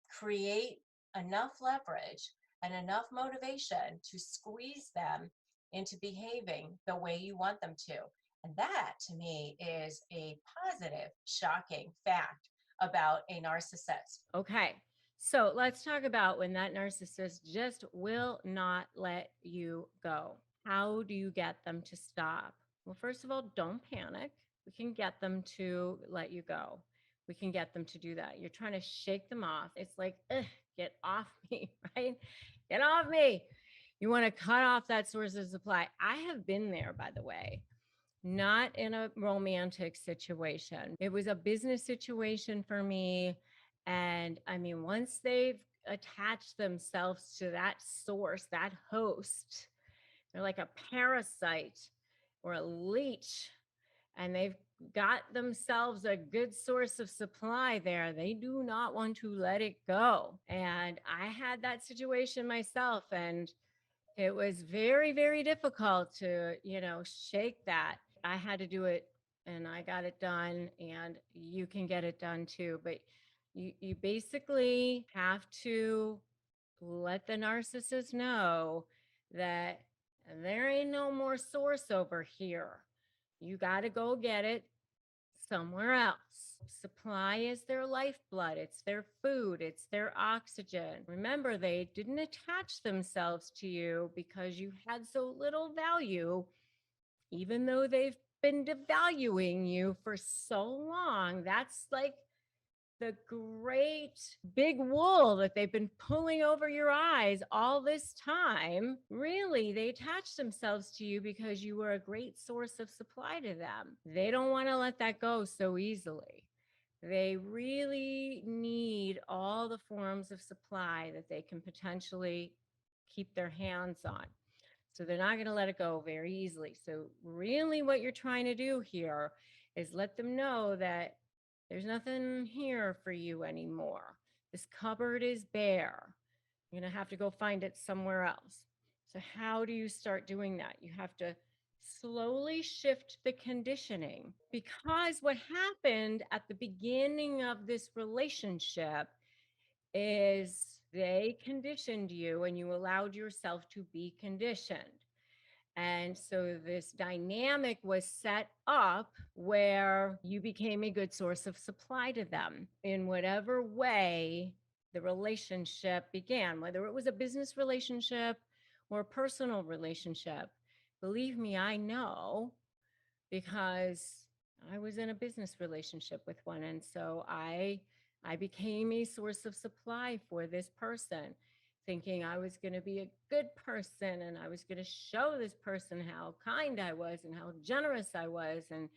create enough leverage and enough motivation to squeeze them into behaving the way you want them to. And that, to me, is a positive, shocking fact about a narcissist. Okay. So let's talk about when that narcissist just will not let you go. How do you get them to stop? Well, first of all, don't panic. We can get them to let you go. We can get them to do that. You're trying to shake them off. It's like, get off me, right? Get off me. You want to cut off that source of supply. I have been there, by the way. not in a romantic situation. It was a business situation for me. And I mean, once they've attached themselves to that source, that host, they're like a parasite or a leech, and they've got themselves a good source of supply there. They do not want to let it go. And I had that situation myself, and it was very, very difficult to, shake that. I had to do it and I got it done, and you can get it done too. But you basically have to let the narcissist know that there ain't no more source over here. You got to go get it somewhere else. Supply is their lifeblood, it's their food, it's their oxygen. Remember, they didn't attach themselves to you because you had so little value, even though they've been devaluing you for so long. That's like the great big wool that they've been pulling over your eyes all this time. Really, they attached themselves to you because you were a great source of supply to them. They don't want to let that go so easily. They really need all the forms of supply that they can potentially keep their hands on. So they're not going to let it go very easily. So really what you're trying to do here is let them know that there's nothing here for you anymore. This cupboard is bare. You're going to have to go find it somewhere else. So how do you start doing that? You have to slowly shift the conditioning, because what happened at the beginning of this relationship is they conditioned you and you allowed yourself to be conditioned. And so this dynamic was set up where you became a good source of supply to them in whatever way the relationship began, whether it was a business relationship or a personal relationship. Believe me, I know, because I was in a business relationship with one. And so I became a source of supply for this person, thinking I was going to be a good person and I was going to show this person how kind I was and how generous I was, and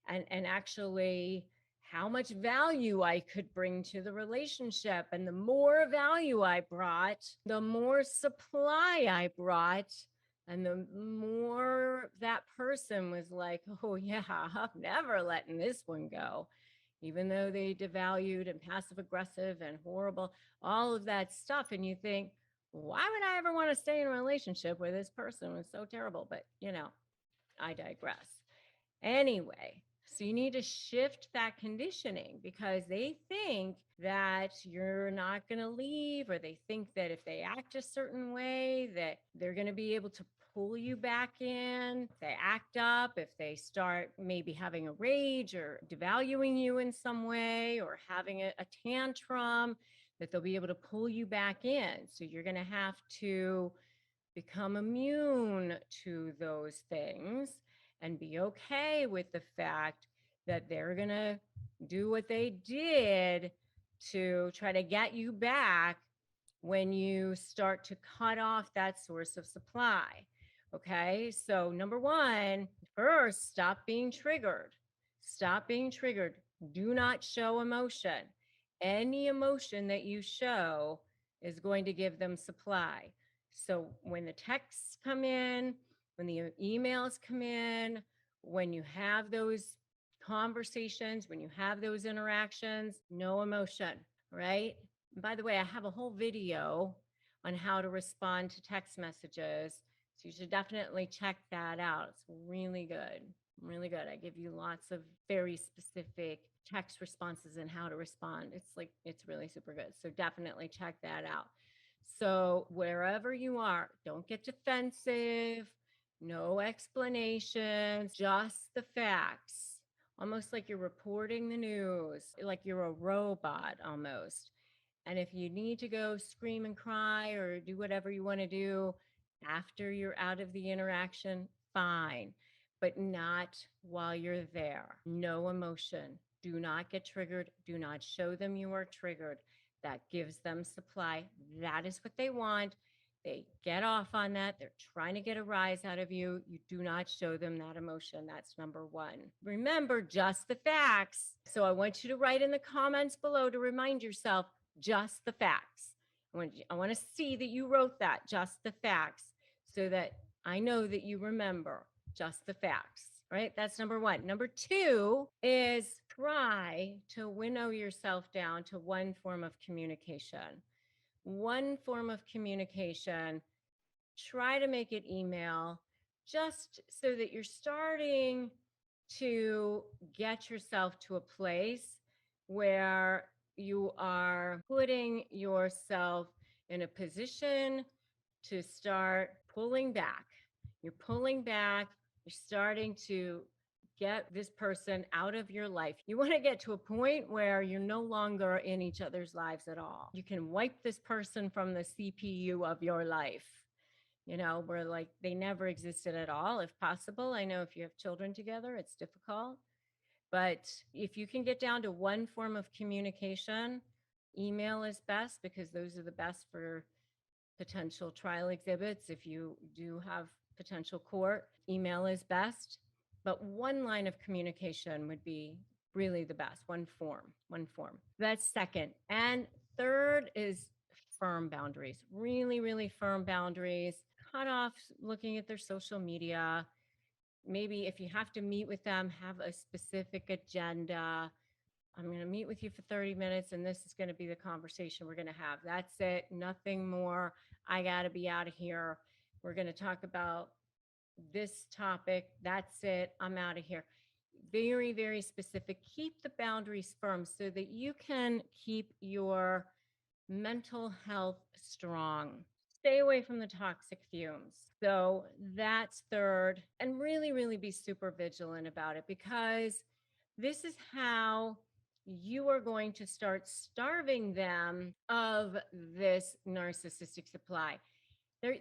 actually how much value I could bring to the relationship. And the more value I brought, the more supply I brought. And the more that person was like, oh, yeah, I'm never letting this one go, even though they devalued and passive aggressive and horrible, all of that stuff. And you think, why would I ever want to stay in a relationship where this person was so terrible? But, I digress. Anyway, so you need to shift that conditioning, because they think that you're not going to leave, or they think that if they act a certain way that they're going to be able to pull you back in. If they act up, if they start maybe having a rage or devaluing you in some way or having a tantrum, that they'll be able to pull you back in. So you're going to have to become immune to those things and be okay with the fact that they're going to do what they did to try to get you back when you start to cut off that source of supply. Okay, so number one, first, stop being triggered. Stop being triggered. Do not show emotion. Any emotion that you show is going to give them supply. So when the texts come in, when the emails come in, when you have those conversations, when you have those interactions, no emotion, right? And by the way, I have a whole video on how to respond to text messages. So you should definitely check that out. It's really good. Really good. I give you lots of very specific text responses and how to respond. It's really super good. So definitely check that out. So wherever you are, don't get defensive, no explanations, just the facts. Almost like you're reporting the news, like you're a robot almost. And if you need to go scream and cry or do whatever you want to do after you're out of the interaction, fine, but not while you're there. No emotion. Do not get triggered. Do not show them you are triggered. That gives them supply. That is what they want. They get off on that. They're trying to get a rise out of you. You do not show them that emotion. That's number one. Remember, just the facts. So I want you to write in the comments below to remind yourself, just the facts. I want to see that you wrote that, just the facts, so that I know that you remember just the facts, right? That's number one. Number two is try to winnow yourself down to one form of communication. One form of communication. Try to make it email, just so that you're starting to get yourself to a place where you are putting yourself in a position to start pulling back. You're pulling back. You're starting to get this person out of your life. You want to get to a point where you're no longer in each other's lives at all. You can wipe this person from the CPU of your life, where like they never existed at all, if possible. I know if you have children together, it's difficult. But if you can get down to one form of communication, email is best, because those are the best for potential trial exhibits. If you do have potential court, email is best. But one line of communication would be really the best, one form. That's second. And third is firm boundaries, really, really firm boundaries. Cut off looking at their social media. Maybe if you have to meet with them, have a specific agenda. I'm going to meet with you for 30 minutes and this is going to be the conversation we're going to have. That's it. Nothing more. I got to be out of here. We're going to talk about this topic. That's it. I'm out of here. Very, very specific. Keep the boundaries firm so that you can keep your mental health strong. Stay away from the toxic fumes. So that's third. And really, really be super vigilant about it, because this is how you are going to start starving them of this narcissistic supply.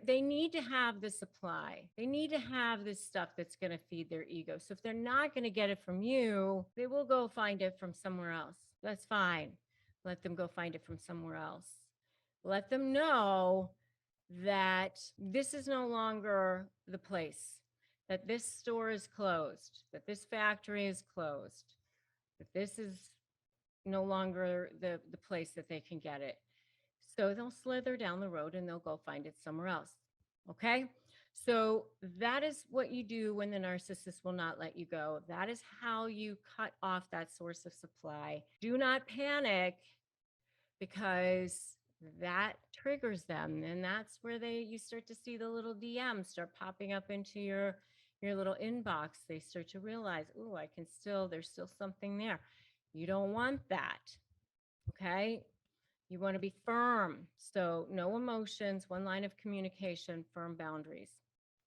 They need to have the supply. They need to have this stuff that's going to feed their ego. So if they're not going to get it from you, they will go find it from somewhere else. That's fine. Let them go find it from somewhere else. Let them know that this is no longer the place, that this store is closed, that this factory is closed, that this is no longer the place that they can get it. So they'll slither down the road and they'll go find it somewhere else. Okay. So that is what you do when the narcissist will not let you go. That is how you cut off that source of supply. Do not panic, because that triggers them. And that's where you start to see the little DMs start popping up into your little inbox. They start to realize, oh, there's still something there. You don't want that. Okay. You want to be firm. So no emotions, one line of communication, firm boundaries.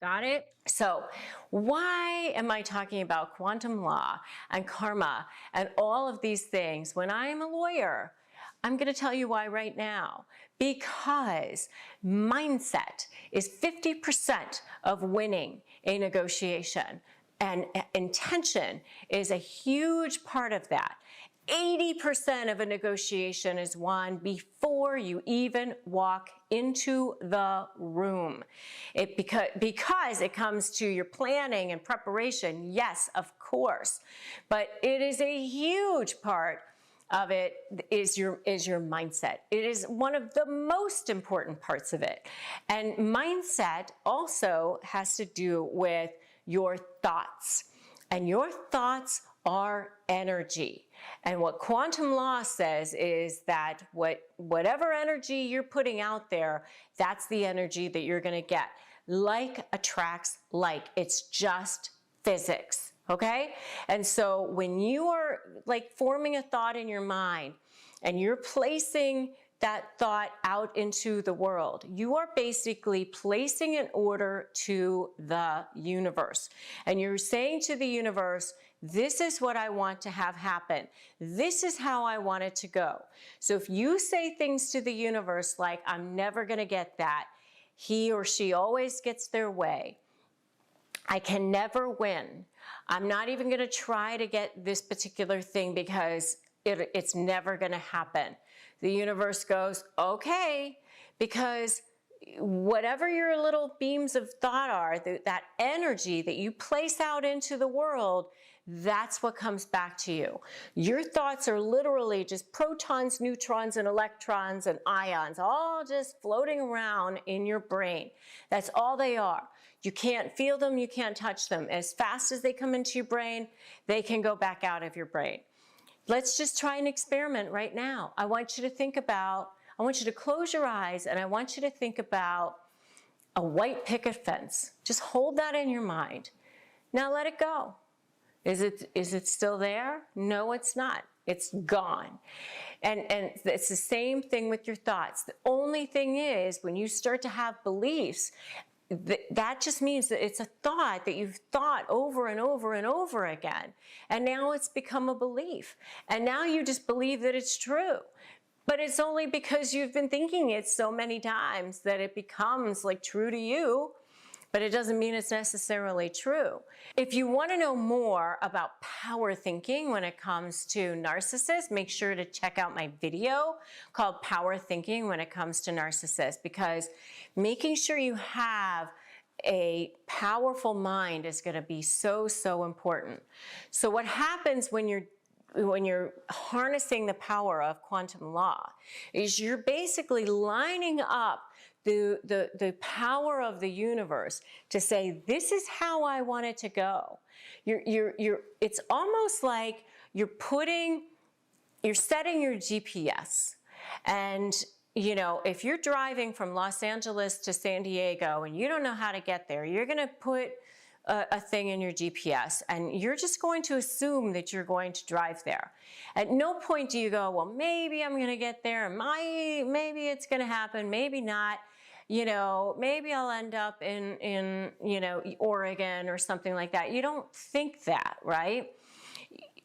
Got it? So why am I talking about quantum law and karma and all of these things when I am a lawyer? I'm going to tell you why right now. Because mindset is 50% of winning a negotiation, and intention is a huge part of that. 80% of a negotiation is won before you even walk into the room. Because it comes to your planning and preparation, yes, of course, but it is a huge part of it is your mindset. It is one of the most important parts of it. And mindset also has to do with your thoughts. And your thoughts are energy. And what quantum law says is that whatever energy you're putting out there, that's the energy that you're going to get. Like attracts like. It's just physics. Okay? And so when you are like forming a thought in your mind and you're placing that thought out into the world, you are basically placing an order to the universe. And you're saying to the universe, this is what I want to have happen. This is how I want it to go. So if you say things to the universe like, I'm never going to get that, he or she always gets their way, I can never win, I'm not even going to try to get this particular thing because it's never going to happen. The universe goes, okay, because whatever your little beams of thought are, that energy that you place out into the world, that's what comes back to you. Your thoughts are literally just protons, neutrons, and electrons and ions, all just floating around in your brain. That's all they are. You can't feel them, you can't touch them. As fast as they come into your brain, they can go back out of your brain. Let's just try an experiment right now. I want you to close your eyes, and I want you to think about a white picket fence. Just hold that in your mind. Now let it go. Is it still there? No, it's not. It's gone. And it's the same thing with your thoughts. The only thing is, when you start to have beliefs, that just means that it's a thought that you've thought over and over and over again. And now it's become a belief. And now you just believe that it's true. But it's only because you've been thinking it so many times that it becomes like true to you. But it doesn't mean it's necessarily true. If you want to know more about power thinking when it comes to narcissists, make sure to check out my video called Power Thinking when it comes to narcissists, because making sure you have a powerful mind is going to be so, so important. So what happens when you're harnessing the power of quantum law is you're basically lining up the power of the universe to say, this is how I want it to go. It's almost like you're setting your GPS. And, you know, if you're driving from Los Angeles to San Diego and you don't know how to get there, you're going to put a thing in your GPS, and you're just going to assume that you're going to drive there. At no point do you go, well, maybe I'm going to get there, maybe it's going to happen, maybe not. You know, maybe I'll end up in you know, Oregon or something like that. You don't think that, right?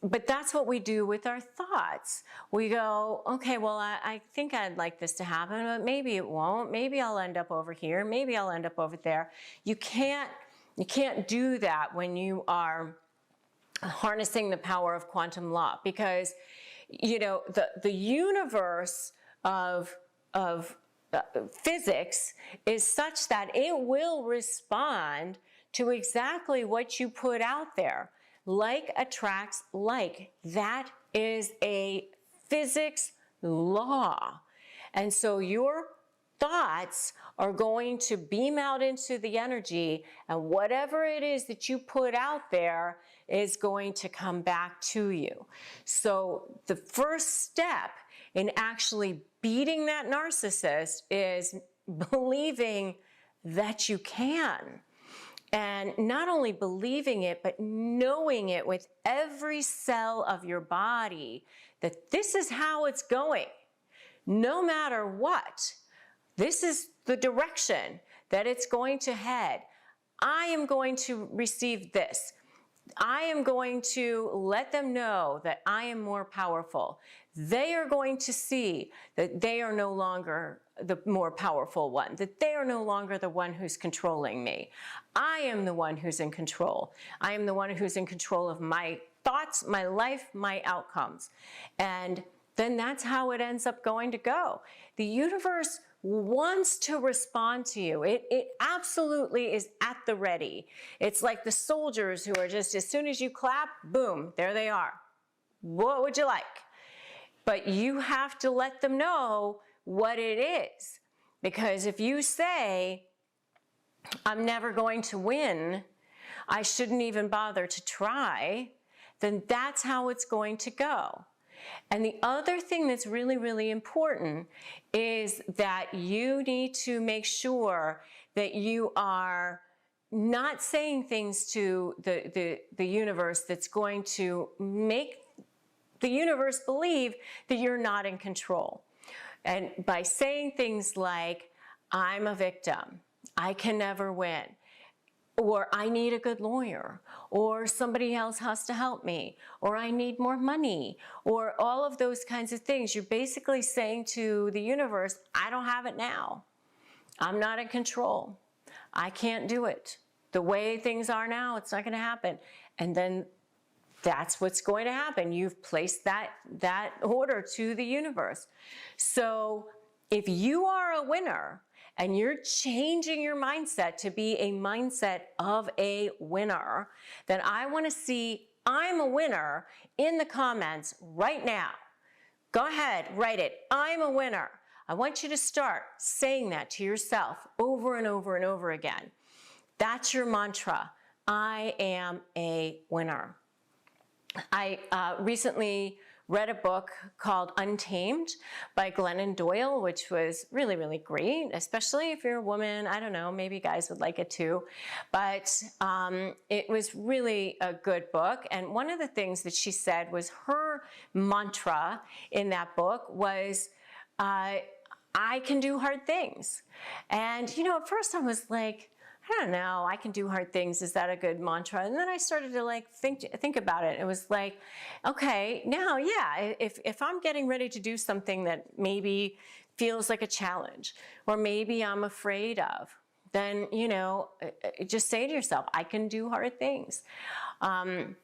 But that's what we do with our thoughts. We go, okay, well, I think I'd like this to happen, but maybe it won't. Maybe I'll end up over here. Maybe I'll end up over there. You can't do that when you are harnessing the power of quantum law, because, you know, the universe of physics is such that it will respond to exactly what you put out there. Like attracts like. That is a physics law. And so your thoughts are going to beam out into the energy, and whatever it is that you put out there is going to come back to you. So the first step in actually beating that narcissist is believing that you can. And not only believing it, but knowing it with every cell of your body that this is how it's going. No matter what, this is the direction that it's going to head. I am going to receive this. I am going to let them know that I am more powerful. They are going to see that they are no longer the more powerful one, that they are no longer the one who's controlling me. I am the one who's in control. I am the one who's in control of my thoughts, my life, my outcomes. And then that's how it ends up going to go. The universe wants to respond to you. It absolutely is at the ready. It's like the soldiers who are just, as soon as you clap, boom, there they are. What would you like? But you have to let them know what it is. Because if you say, I'm never going to win, I shouldn't even bother to try, then that's how it's going to go. And the other thing that's really, really important is that you need to make sure that you are not saying things to the universe that's going to make the universe believe that you're not in control. And by saying things like, I'm a victim, I can never win, or I need a good lawyer, or somebody else has to help me, or I need more money, or all of those kinds of things. You're basically saying to the universe, I don't have it now. I'm not in control. I can't do it. The way things are now, it's not going to happen. And then that's what's going to happen. You've placed that order to the universe. So if you are a winner and you're changing your mindset to be a mindset of a winner, then I want to see I'm a winner in the comments right now. Go ahead, write it. I'm a winner. I want you to start saying that to yourself over and over and over again. That's your mantra. I am a winner. I recently read a book called Untamed by Glennon Doyle, which was really, really great, especially if you're a woman. I don't know, maybe guys would like it too. But it was really a good book. And one of the things that she said was her mantra in that book was, I can do hard things. And, you know, at first I was like, I don't know, I can do hard things. Is that a good mantra? And then I started to like think about it. It was like, okay, now, yeah, if I'm getting ready to do something that maybe feels like a challenge, or maybe I'm afraid of, then, you know, just say to yourself, I can do hard things. And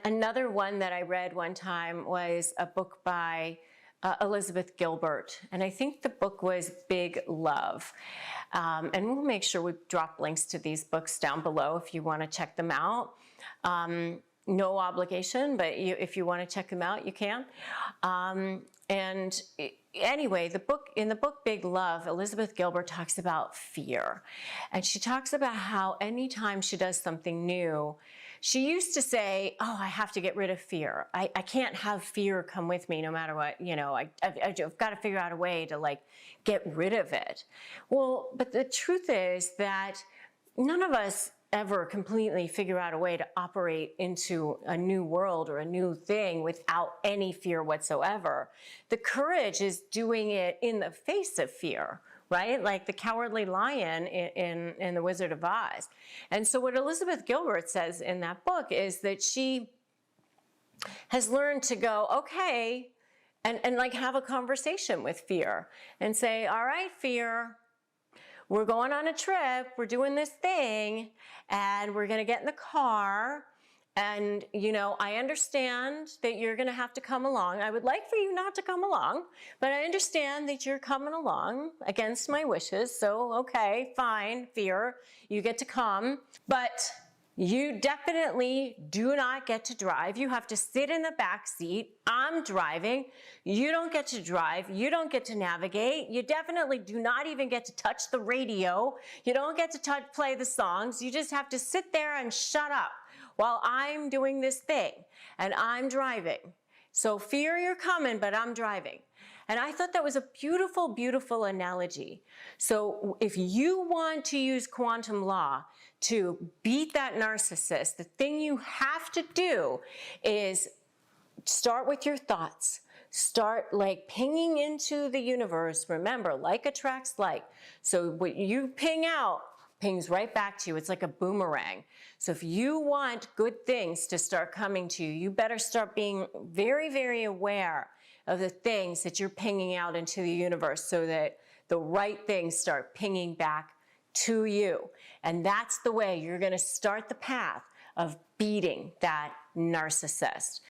another one that I read one time was a book by Elizabeth Gilbert, and I think the book was Big Love. And we'll make sure we drop links to these books down below if you want to check them out. No obligation, but if you want to check them out, you can. And anyway, in the book Big Love, Elizabeth Gilbert talks about fear. And she talks about how anytime she does something new, she used to say, oh, I have to get rid of fear. I can't have fear come with me no matter what, you know, I've got to figure out a way to like get rid of it. Well, but the truth is that none of us ever completely figure out a way to operate into a new world or a new thing without any fear whatsoever. The courage is doing it in the face of fear, right? Like the cowardly lion in The Wizard of Oz. And so what Elizabeth Gilbert says in that book is that she has learned to go, okay, and like have a conversation with fear and say, all right, fear, we're going on a trip, we're doing this thing, and we're gonna get in the car, and, you know, I understand that you're gonna have to come along. I would like for you not to come along, but I understand that you're coming along against my wishes, so okay, fine, fear, you get to come, but you definitely do not get to drive. You have to sit in the back seat. I'm driving. You don't get to drive. You don't get to navigate. You definitely do not even get to touch the radio. You don't get to play the songs. You just have to sit there and shut up while I'm doing this thing and I'm driving. So fear, you're coming, but I'm driving. And I thought that was a beautiful, beautiful analogy. So if you want to use quantum law to beat that narcissist, the thing you have to do is start with your thoughts. Start like pinging into the universe. Remember, like attracts like. So what you ping out pings right back to you. It's like a boomerang. So if you want good things to start coming to you, you better start being very, very aware of the things that you're pinging out into the universe so that the right things start pinging back to you. And that's the way you're going to start the path of beating that narcissist.